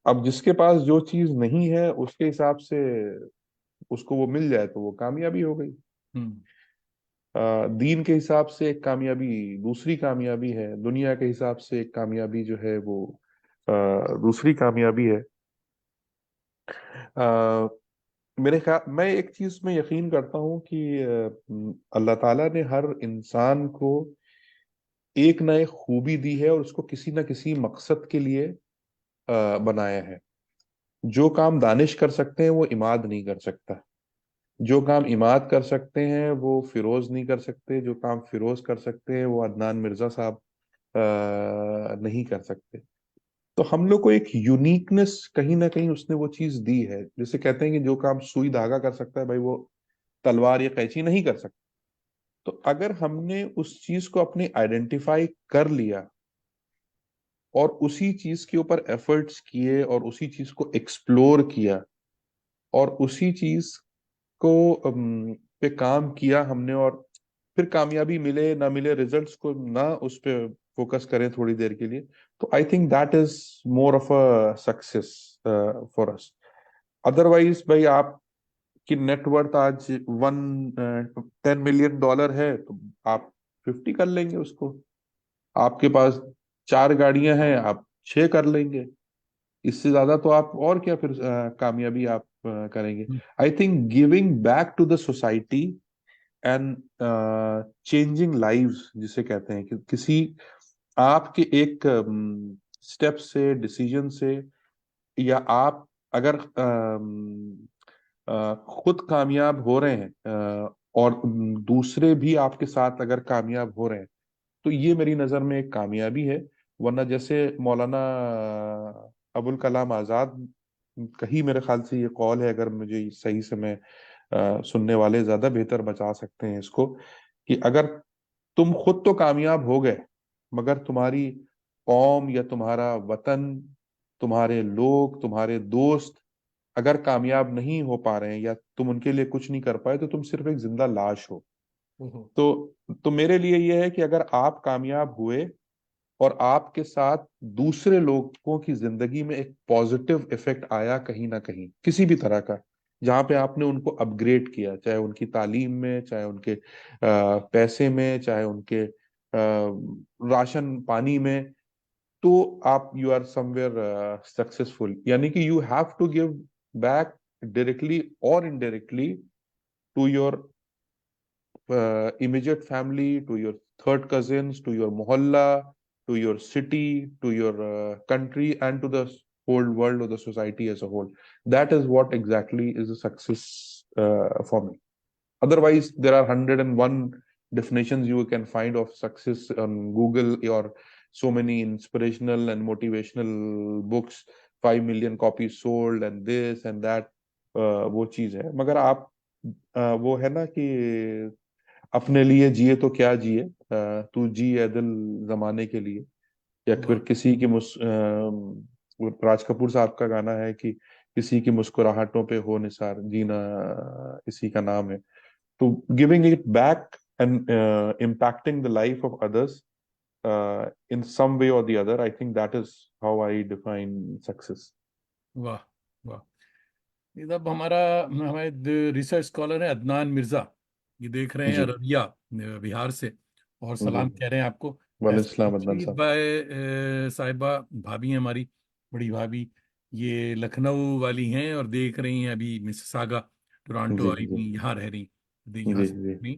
अब जिसके पास जो चीज नहीं है, उसके हिसाब से उसको वो मिल जाए, तो वो कामयाबी हो गई। हम्म। दीन के हिसाब से एक कामयाबी दूसरी कामयाबी है, दुनिया के हिसाब से एक कामयाबी जो है वो दूसरी कामयाबी है। अ, मेरे ख्याल, मैं एक चीज में यकीन करता हूँ कि अल्लाह ताला ने हर इंसान को एक ना एक खूबी दी है, और उसको किसी ना किसी मकसद के लिए बनाया है। जो काम दानिश कर सकते हैं, वो इमाद नहीं कर सकता। जो काम इमाद कर सकते हैं, वो फिरोज नहीं कर सकते। जो काम फिरोज कर सकते हैं, वो अदनान मिर्जा साहब नहीं कर सकते। तो हम लोग को एक यूनिकनेस कहीं ना कहीं उसने वो चीज दी है। जैसे कहते हैं कि जो काम सुई धागा कर सकता है भाई, वो तलवार या कैंची नहीं कर सकता। तो अगर हमने उस चीज को अपने आइडेंटिफाई कर लिया, और उसी चीज के ऊपर एफर्ट्स किए, और उसी चीज को एक्सप्लोर किया, और उसी चीज को पे काम किया हमने, और फिर कामयाबी मिले ना मिले, रिजल्ट्स को ना उस पे फोकस करें थोड़ी देर के लिए, तो आई think that is more of a success for us. Otherwise भाई, आप कि नेटवर्थ आज 10 मिलियन डॉलर है, तो आप 50 कर लेंगे उसको। आपके पास 4 गाड़ियां हैं, आप 6 कर लेंगे। इससे ज्यादा तो आप और क्या फिर कामयाबी आप करेंगे। I think giving back to the society and changing lives जिसे कहते हैं, कि किसी आपके एक स्टेप से, डिसीजन से, या आप अगर खुद कामयाब हो रहे हैं और दूसरे भी आपके साथ अगर कामयाब हो रहे हैं, तो ये मेरी नज़र में एक कामयाबी है। वरना जैसे मौलाना अबुल कलाम आज़ाद का ही मेरे ख्याल से ये कॉल है, अगर मुझे सही से मैं सुनने वाले ज्यादा बेहतर बचा सकते हैं इसको, कि अगर तुम खुद तो कामयाब हो गए, मगर तुम्हारी कौम या तुम्हारा वतन, तुम्हारे लोग, तुम्हारे दोस्त अगर कामयाब नहीं हो पा रहे हैं, या तुम उनके लिए कुछ नहीं कर पाए, तो तुम सिर्फ एक जिंदा लाश हो। ओहो। तो मेरे लिए यह है कि अगर आप कामयाब हुए और आपके साथ दूसरे लोगों की जिंदगी में एक पॉजिटिव इफेक्ट आया कहीं ना कहीं, किसी भी तरह का, जहां पे आपने उनको अपग्रेड किया, चाहे उनकी तालीम में, चाहे उनके पैसे में, चाहे उनके राशन पानी में, तो आप यू आर समवेयर सक्सेसफुल। यानी कि you have to give back directly और indirectly to your immediate family, to your third cousins, to your mohalla, to your city, to your country, and to the whole world or the society as a whole. That is what exactly is a success for me. Otherwise, there are 101 definitions you can find of success on Google, or so many inspirational and motivational books, 5 million copies sold and this and that. वो चीज है, मगर आप वो है ना कि अपने लिए जिए तो क्या जिए, तू जी ए दिल जमाने के लिए। या फिर वाह। किसी की वो राज कपूर साहब का गाना है कि किसी की मुस्कुराहटों पे हो निसार, जीना इसी का नाम है। तो giving it back and impacting the life of others in some way और the other, I think that is how I define success. वाह। वाह। ये सब हमारा हमारे रिसर्च स्कॉलर है अदनान मिर्जा, ये देख रहे हैं जी अररिया बिहार से, और जी। सलाम कह रहे हैं आपको। वाले ऐसे इस्लाम अदनान रशीद साहब। भाई साहिबा, भाभी हैं हमारी, बड़ी भाभी, ये लखनऊ वाली हैं और देख रही हैं अभी मिसिसागा, टोरंटो जी आई जी हुई, यहाँ रह रही, यहाँ जी से जी नहीं।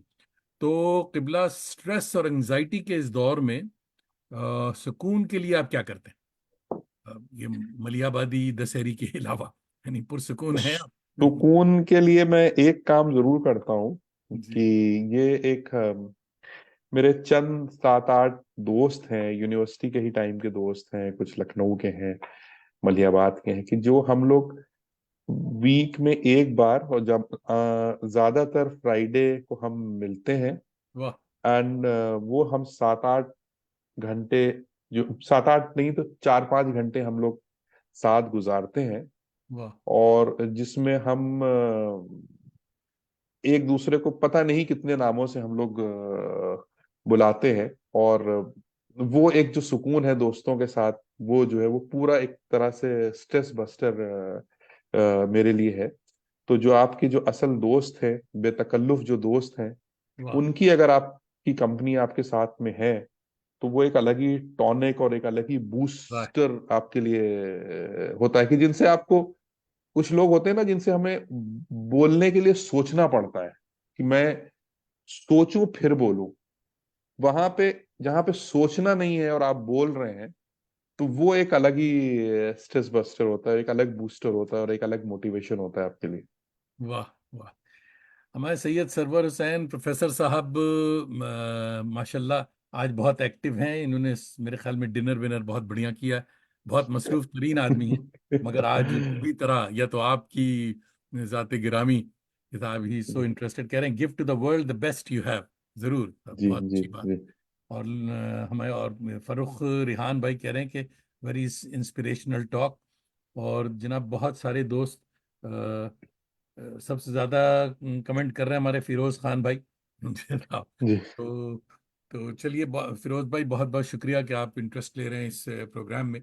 तो किबला, स्ट्रेस और एंजाइटी के इस दौर में सुकून के लिए आप क्या करते हैं? ये मलियाबादी दशहरी के अलावा, यानी पुरसुकून है आप? सुकून के लिए मैं एक काम जरूर करता हूँ, कि जी। ये एक मेरे चंद 7 8 दोस्त हैं, यूनिवर्सिटी के ही टाइम के दोस्त हैं, कुछ लखनऊ के हैं, मलियाबाद के हैं, कि जो हम लोग वीक में एक बार, और जब ज्यादातर फ्राइडे को हम मिलते हैं, वाह। एंड वो हम 7 8 घंटे, जो 7 8 नहीं तो 4 5 घंटे हम लोग साथ गुजारते हैं। वाह। और जिसमें हम एक दूसरे को पता नहीं कितने नामों से हम लोग बुलाते हैं। और वो एक जो सुकून है दोस्तों के साथ, वो जो है वो पूरा एक तरह से स्ट्रेस बस्टर मेरे लिए है। तो जो आपके जो असल दोस्त हैं, बेतकल्लुफ जो दोस्त हैं, वाह। उनकी अगर आपकी कंपनी आपके साथ में है, तो वो एक अलग ही टॉनिक और एक अलग ही वाह। बूस्टर आपके लिए होता है, कि जिनसे आपको, कुछ लोग होते हैं ना जिनसे हमें बोलने के लिए सोचना पड़ता है, कि मैं सोचूं फिर बोलूं। वहां पे जहां पे सोचना नहीं है और आप बोल रहे हैं, तो वो एक अलग ही स्ट्रेस बस्टर होता है, एक अलग बूस्टर होता है, और एक अलग मोटिवेशन होता है आपके लिए। वाह। वाह। हमारे सैयद सरवर हुसैन प्रोफेसर साहब माशाल्लाह आज बहुत एक्टिव हैं। इन्होंने मेरे ख्याल में डिनर विनर बहुत बढ़िया किया, बहुत मसरूफ तरीन आदमी हैं। मगर आज पूरी तरह, या तो आपकी जाते गिरामी किताब ही सो इंटरेस्टेड, कह रहे हैं give to the world the best you have. जरूर, जी बहुत जी अच्छी बात। जी और हमें और फरुख रिहान भाई कह रहे हैं कि वेरी इंस्पिरेशनल टॉक। और जनाब बहुत सारे दोस्त सबसे ज्यादा कमेंट कर रहे हैं हमारे फिरोज खान भाई जनाब। जी। तो चलिए, फिरोज भाई बहुत बहुत शुक्रिया कि आप इंटरेस्ट ले रहे हैं इस प्रोग्राम में।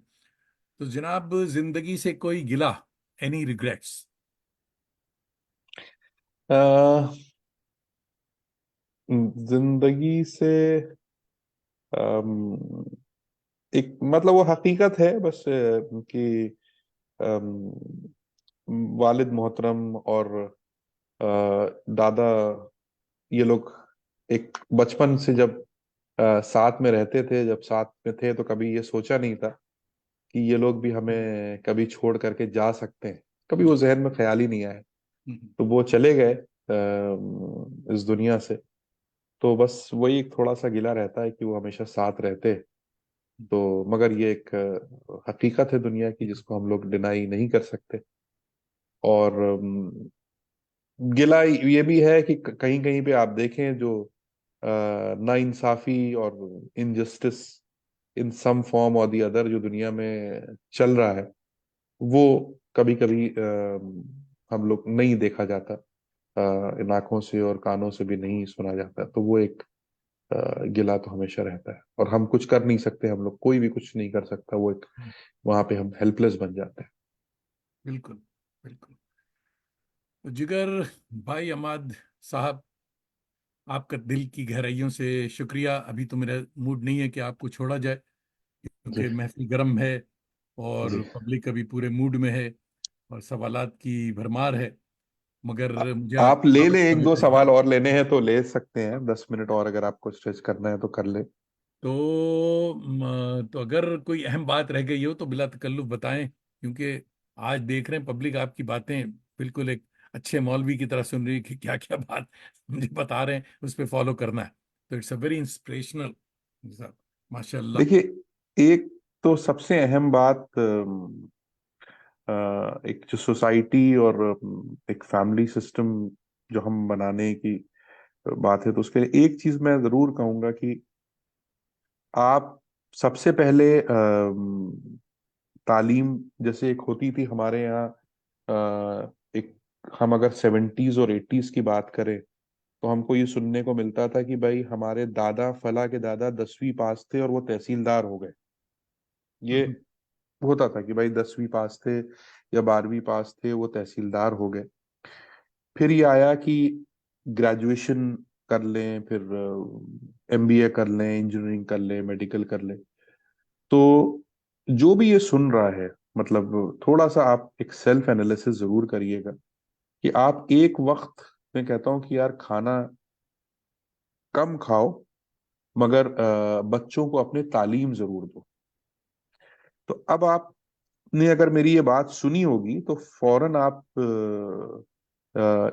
तो जनाब, जिंदगी से कोई गिला, एनी रिग्रेट्स? अ, जिंदगी से अम, एक मतलब वो हकीकत है बस कि अम, वालिद मोहतरम और दादा, ये लोग एक बचपन से जब साथ में रहते थे, जब साथ में थे, तो कभी ये सोचा नहीं था कि ये लोग भी हमें कभी छोड़ करके जा सकते हैं। कभी वो जी। जहन में ख्याल ही नहीं आया। हम्म। तो वो चले गए इस दुनिया से। तो बस वही एक थोड़ा सा गिला रहता है कि वो हमेशा साथ रहते। तो मगर ये एक हकीकत है दुनिया की, जिसको हम लोग डिनाई नहीं कर सकते। और गिला ये भी है कि कहीं कहीं पे आप देखें जो नाइंसाफी और इनजस्टिस इन सम फॉर्म और दी अदर जो दुनिया में चल रहा है, वो कभी कभी हम लोग नहीं देखा जाता, इन आंखों से और कानों से भी नहीं सुना जाता। तो वो एक गिला तो हमेशा रहता है, और हम कुछ कर नहीं सकते, हम लोग कोई भी कुछ नहीं कर सकता। वो एक वहां पे हम हेल्पलेस बन जाते हैं। बिल्कुल बिल्कुल। तो जिगर भाई अमाद साहब, आपका दिल की गहराइयों से शुक्रिया। अभी तो मेरा मूड नहीं है कि आपको छोड़ा जाए, जी। क्योंकि महफिल गर्म है जी। और पब्लिक अभी पूरे मूड में है और सवालात की भरमार है। आ- मगर मुझे आप आपकी ले दावत ले, का एक भी दो पहला। सवाल और लेने हैं तो ले सकते हैं, 10 मिनट और अगर आपको स्ट्रेच करना है तो कर ले। तो अगर कोई अहम बात रह गई हो तो बिला तकल्लुफ बताएं, क्योंकि आज देख रहे हैं पब्लिक आपकी बातें बिल्कुल एक अच्छे मौलवी की तरह सुन रही है कि क्या क्या बात मुझे बता रहे हैं, उस पर फॉलो करना है। तो इट्स अ वेरी इंस्पिरेशनल माशाल्लाह। देखिए, एक तो सबसे अहम बात, एक जो सोसाइटी और एक फैमिली सिस्टम जो हम बनाने की बात है, तो उसके लिए एक चीज मैं जरूर कहूंगा कि आप सबसे पहले तालीम जैसे एक होती थी हमारे यहाँ, एक हम अगर 70s और 80s की बात करें, तो हमको ये सुनने को मिलता था कि भाई हमारे दादा फला के दादा 10वीं पास थे और वो तहसीलदार हो गए। ये होता था कि भाई 10वीं पास थे या 12वीं पास थे, वो तहसीलदार हो गए। फिर ये आया कि ग्रेजुएशन कर लें, फिर एमबीए कर लें, इंजीनियरिंग कर लें, मेडिकल कर लें। तो जो भी ये सुन रहा है, मतलब थोड़ा सा आप एक सेल्फ एनालिसिस जरूर करिएगा कि आप एक वक्त, मैं कहता हूँ कि यार खाना कम खाओ, मगर बच्चों को अपने तालीम जरूर दो। तो अब आपने अगर मेरी ये बात सुनी होगी तो फौरन आप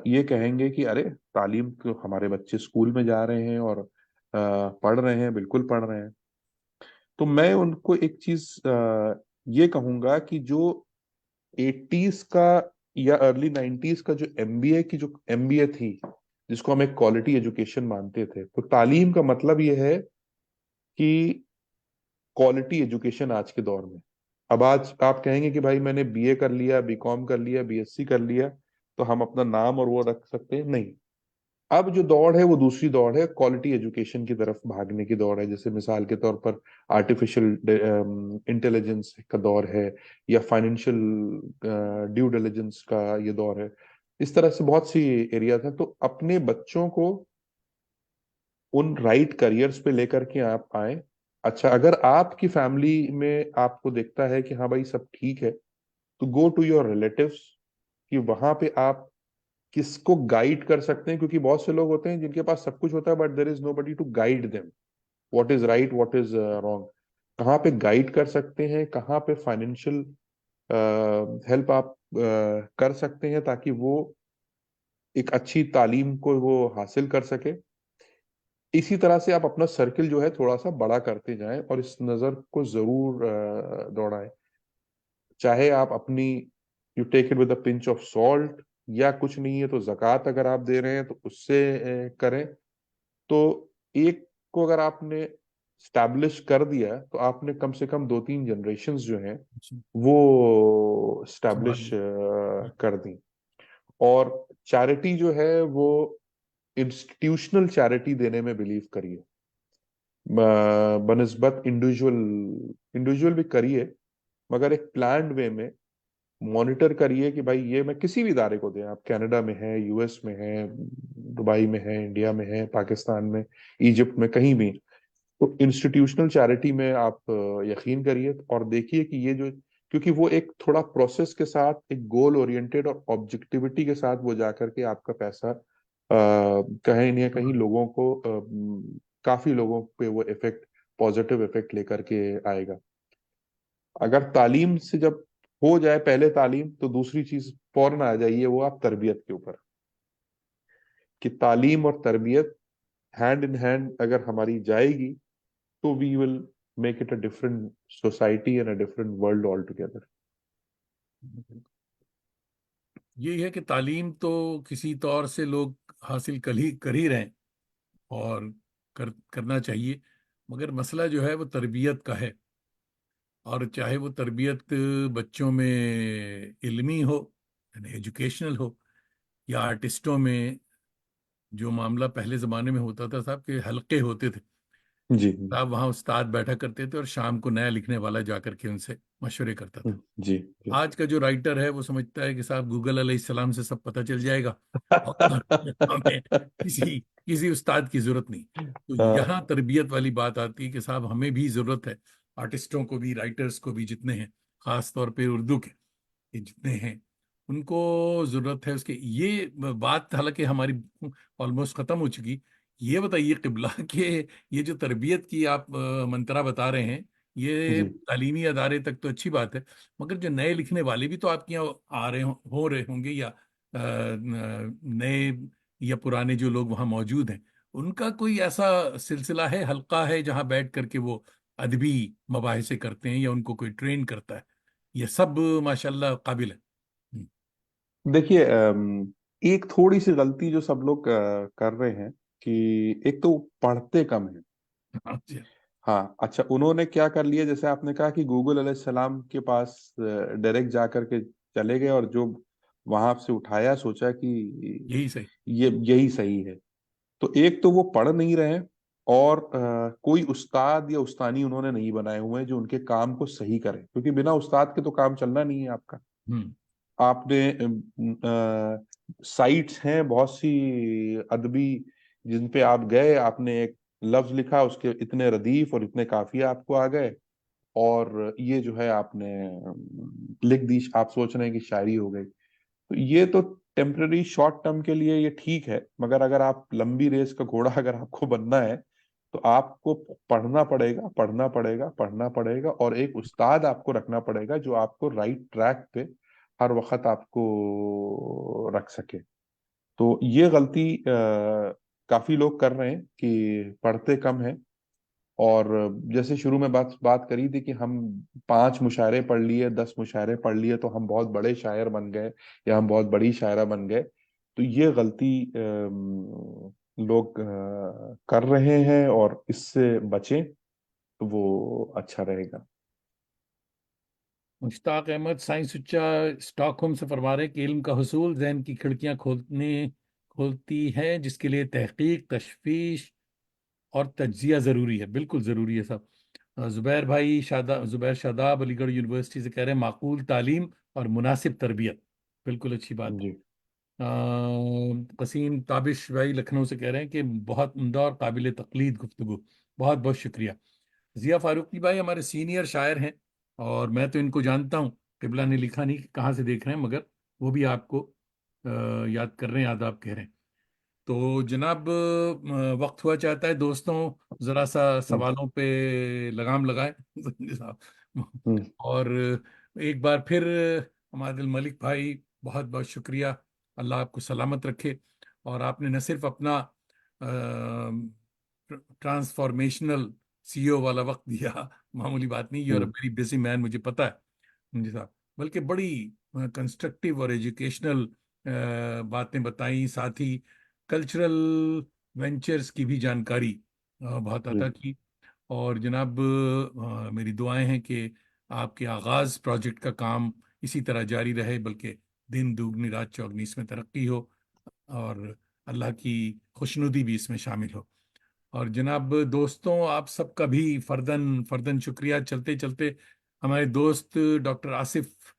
ये कहेंगे कि अरे, तालीम तो हमारे बच्चे स्कूल में जा रहे हैं और पढ़ रहे हैं, बिल्कुल पढ़ रहे हैं। तो मैं उनको एक चीज ये कहूंगा कि जो 80s का या अर्ली 90s का जो एमबीए की जो एमबीए थी, जिसको हम एक क्वालिटी एजुकेशन मानते थे, तो तालीम का मतलब ये है कि क्वालिटी एजुकेशन आज के दौर में। अब आज आप कहेंगे कि भाई मैंने बीए कर लिया, बीकॉम कर लिया, बीएससी कर लिया, तो हम अपना नाम और वो रख सकते हैं? नहीं। अब जो दौड़ है वो दूसरी दौड़ है, क्वालिटी एजुकेशन की तरफ भागने की दौड़ है। जैसे मिसाल के तौर पर आर्टिफिशियल इंटेलिजेंस का दौर है, या फाइनेंशियल ड्यू डिलिजेंस का ये दौर है। इस तरह से बहुत सी एरियाज हैं। तो अपने बच्चों को उन राइट करियर्स पे लेकर के आप आए। अच्छा, अगर आपकी फैमिली में आपको देखता है कि हाँ भाई सब ठीक है, तो गो टू योर रिलेटिव्स, कि वहां पे आप किसको गाइड कर सकते हैं। क्योंकि बहुत से लोग होते हैं जिनके पास सब कुछ होता है, but there is nobody to guide them what is right, what is wrong. कहाँ पे गाइड कर सकते हैं, कहाँ पे फाइनेंशियल हेल्प आप कर सकते हैं, ताकि वो एक अच्छी तालीम को वो हासिल कर सके। इसी तरह से आप अपना सर्किल जो है थोड़ा सा बड़ा करते जाएं, और इस नजर को जरूर दौड़ाएं। चाहे आप अपनी, you take it with a pinch of salt, या कुछ नहीं है तो जक़ात अगर आप दे रहे हैं तो उससे करें। तो एक को अगर आपने स्टैब्लिश कर दिया, तो आपने कम से कम 2-3 जनरेशन्स जो हैं वो स्टैब्लिश संभालिए। कर दी। और चैरिटी जो है वो इंस्टीट्यूशनल चैरिटी देने में बिलीव करिए, बनिस्बत इंडिविजुअल। इंडिविजुअल भी करिए, मगर एक प्लान्ड वे में, मॉनिटर करिए कि भाई ये मैं किसी भी इदारे को दें, आप कनाडा में हैं, यूएस में हैं, दुबई में हैं, इंडिया में हैं, पाकिस्तान में, इजिप्ट में, कहीं भी, तो इंस्टीट्यूशनल चैरिटी में आप यकीन करिए और देखिए कि ये जो, क्योंकि वो एक थोड़ा प्रोसेस के साथ, एक गोल ओरिएंटेड और ऑब्जेक्टिविटी के साथ वो जाकर के आपका पैसा कहीं ना कहीं लोगों को काफी लोगों पे वो इफेक्ट, पॉजिटिव इफेक्ट लेकर के आएगा। अगर तालीम से जब हो जाए पहले तालीम, तो दूसरी चीज फौरन आ जाइए वो आप तरबियत के ऊपर, कि तालीम और तरबियत हैंड इन हैंड अगर हमारी जाएगी, तो we will make it a different society and a different world all together. यही है कि तालीम तो किसी तौर से लोग हासिल कर ही रहे हैं, और करना चाहिए। मगर मसला जो है वो तरबियत का है। और चाहे वो तरबियत बच्चों में इल्मी हो, यानी एजुकेशनल हो, या आर्टिस्टों में, जो मामला पहले ज़माने में होता था साहब, के हलके होते थे, जी। साहब वहाँ उस्ताद बैठा करते थे और शाम को नया लिखने वाला जा करके उनसे मशवरे करता था। जी जी। आज का जो राइटर है वो समझता है कि साहब गूगल अलैहिस्सलाम से सब पता चल जाएगा, और हमें किसी किसी उस्ताद की जरूरत नहीं। तो हाँ, यहाँ तरबियत वाली बात आती है कि साहब हमें भी जरूरत है, आर्टिस्टों को भी, राइटर्स को भी, जितने हैं, खास तौर पे उर्दू के ये जितने हैं, उनको जरूरत है उसके। ये बात हालांकि हमारी ऑलमोस्ट खत्म हो चुकी। ये बताइए किबला के, ये जो तरबियत की आप मंत्रा बता रहे हैं, ये जी तालीमी अदारे तक तो अच्छी बात है, मगर जो नए लिखने वाले भी तो आपके यहाँ आ रहे हो रहे होंगे, या नए या पुराने जो लोग वहाँ मौजूद हैं, उनका कोई ऐसा सिलसिला है, हल्का है, जहाँ बैठ करके वो अदबी मबाहिसे करते हैं, या उनको कोई ट्रेन करता है? ये सब माशाल्लाह काबिल है। हम्म। देखिए, एक थोड़ी सी गलती जो सब लोग कर रहे हैं, कि एक तो पढ़ते कम है। हाँ जी। हाँ, अच्छा, उन्होंने क्या कर लिया, जैसे आपने कहा कि गूगल अलैहिस्सलाम के पास डायरेक्ट जा करके चले गए, और जो वहां से उठाया, सोचा कि यही सही। ये यही सही है। तो एक तो वो पढ़ नहीं रहे हैं, और कोई उस्ताद या उस्तानी उन्होंने नहीं बनाए हुए हैं जो उनके काम को सही करे, क्योंकि बिना उस्ताद के तो काम चलना नहीं है आपका। हम्म। आपने साइट्स हैं बहुत सी अदबी, जिन पे आप गए, आपने एक लफ्ज लिखा, उसके इतने रदीफ और इतने काफिया आपको आ गए, और ये जो है आपने लिख दी, आप सोच रहे हैं कि शायरी हो गई। तो ये तो टेम्पररी शॉर्ट टर्म के लिए ये ठीक है, मगर अगर आप लंबी रेस का घोड़ा अगर आपको बनना है, तो आपको पढ़ना पड़ेगा, पढ़ना पड़ेगा, पढ़ना पड़ेगा, और एक उस्ताद आपको रखना पड़ेगा जो आपको राइट ट्रैक पे हर वक्त आपको रख सके। तो ये गलती काफी लोग कर रहे हैं कि पढ़ते कम हैं। और जैसे शुरू में बात बात करी थी कि हम 5 मुशायरे पढ़ लिए, 10 मुशायरे पढ़ लिए, तो हम बहुत बड़े शायर बन गए, या हम बहुत बड़ी शायरा बन गए। तो ये गलती लोग कर रहे हैं, और इससे बचें तो वो अच्छा रहेगा। मुश्ताक अहमद साइंस उच्चा स्टॉकहोम से फरमा रहे हैं कि इल्म का हुसूल जहन की खिड़कियां खोलती है, जिसके लिए तहकीक, तशफीश और तज्जिया ज़रूरी है। बिल्कुल ज़रूरी है साहब। ज़ुबैर शादाब अलीगढ़ यूनिवर्सिटी से कह रहे हैं माकूल तालीम और मुनासिब तरबियत, बिल्कुल अच्छी बात है। जी कसीम ताबिश भाई लखनऊ से कह रहे हैं कि बहुत उम्दा और काबिल तकलीद गुफ्तगू, बहुत बहुत शुक्रिया। जिया फारूकी भाई हमारे सीनियर शायर हैं, और मैं तो इनको जानता हूँ, किबला ने लिखा नहीं कि कहाँ से देख रहे हैं, मगर वो भी आपको याद कर रहे हैं, आदाब कह रहे हैं। तो जनाब, वक्त हुआ चाहता है दोस्तों, जरा सा हम्म सवालों पे लगाम लगाए साहब। हम्म और एक बार फिर हमारे मलिक भाई, बहुत बहुत शुक्रिया। अल्लाह आपको सलामत रखे। और आपने न सिर्फ अपना ट्रांसफॉर्मेशनल सीईओ वाला वक्त दिया, मामूली बात नहीं, you are hmm very busy man, मुझे पता है जी साहब, बल्कि बड़ी कंस्ट्रक्टिव और एजुकेशनल बातें बताई, साथ ही कल्चरल वेंचर्स की भी जानकारी बहुत जी अता की। और जनाब, मेरी दुआएं हैं कि आपके आगाज प्रोजेक्ट का काम इसी तरह जारी रहे, बल्कि दिन दुगनी रात चौगनी इसमें तरक्की हो, और अल्लाह की खुशनुदी भी इसमें शामिल हो। और जनाब दोस्तों, आप सबका भी फर्दन फर्दन शुक्रिया। चलते चलते हमारे दोस्त डॉक्टर आसिफ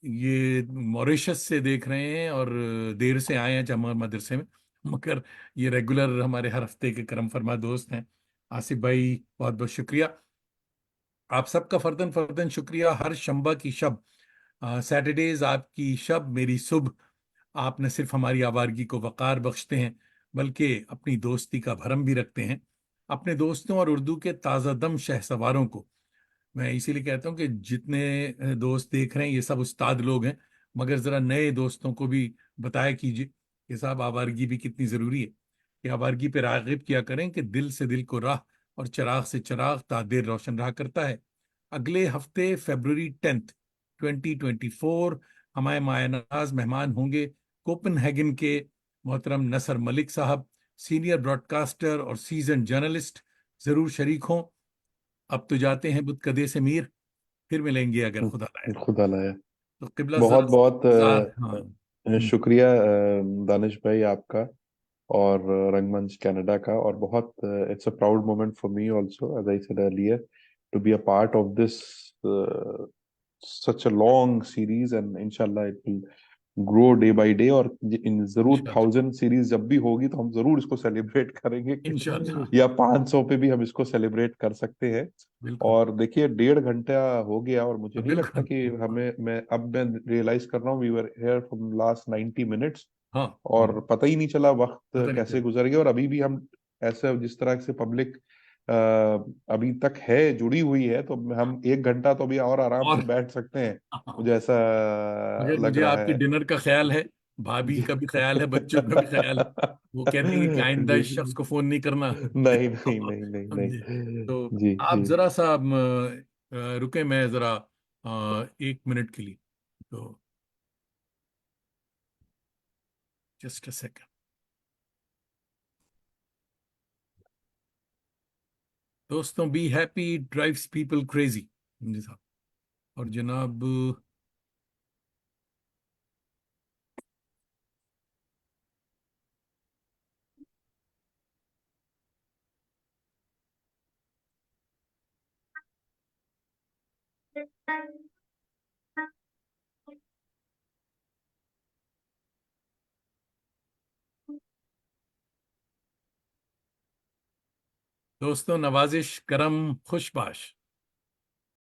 ये मॉरिशस से देख रहे हैं और देर से आए हैं जमा मदरसे में, मगर ये रेगुलर हमारे हर हफ्ते के करम फरमा दोस्त हैं। आसिफ भाई, बहुत बहुत शुक्रिया। आप सबका फर्दन फर्दन शुक्रिया। हर शंबा की शब, सैटरडेज आपकी शब मेरी सुबह, आप न सिर्फ हमारी आवारगी को वकार बख्शते हैं, बल्कि अपनी दोस्ती का भरम भी रखते हैं। अपने दोस्तों और उर्दू के ताज़ा दम शहसवारों को मैं इसीलिए कहता हूँ कि जितने दोस्त देख रहे हैं ये सब उस्ताद लोग हैं, मगर जरा नए दोस्तों को भी बताया कीजिए कि साहब आवारगी भी कितनी जरूरी है। कि आवारगी पे रागिब किया करें कि दिल से दिल को राह और चराग से चराग तादेर रोशन रहा करता है। अगले हफ्ते फरवरी 10 2024 हमारे मायनाज मेहमान होंगे कोपनहेगन के मोहतरम नसर मलिक साहब, सीनियर ब्रॉडकास्टर और सीजन जर्नलिस्ट। जरूर शरीक हों। अब तो जाते हैं बुत कदे से मीर, फिर मिलेंगे अगर खुदा लाए। खुदा लाया। तो किबला बहुत जरा सा बहुत इंतजार। हाँ। शुक्रिया दानिश भाई आपका, और रंगमंच कनाडा का। और बहुत it's a proud moment for me also, as I said earlier, to be a part of this such a long series, and inshallah it will grow day by day. और इन जरूर इंशाल्लाह। 1000 सीरीज जब भी होगी तो हम जरूर इसको सेलिब्रेट करेंगे इंशाल्लाह। या 500 पे भी हम इसको सेलिब्रेट कर सकते हैं। बिल्कुल। और देखिए 1.5 घंटा हो गया, और मुझे नहीं लगता बिल्कुल। कि हमें, मैं रियलाइज कर रहा हूँ we were here from last 90 minutes, हाँ। और पता ही नहीं चला वक्त पता नहीं कैसे चला। गुजर गया। और अभी भी हम ऐसे जिस तरह से पब्लिक अभी तक है जुड़ी हुई है, तो हम 1 घंटा तो अभी और आराम से और बैठ सकते हैं, हाँ, मुझे ऐसा मगर लग मुझे रहा आपके है। डिनर का ख्याल है, भाभी जी का भी ख्याल है, बच्चों का भी ख्याल है। वो कहते हैं कि आइंदा जी, इस शख्स को फोन नहीं करना। नहीं नहीं नहीं नहीं समझे? नहीं। तो जी आप जी। जरा सा रुके, मैं जरा 1 मिनट के लिए, तो जस्ट अ सेकंड। दोस्तों, be happy drives people crazy जी साहब। और जनाब, दोस्तों, नवाजिश करम खुशबाश।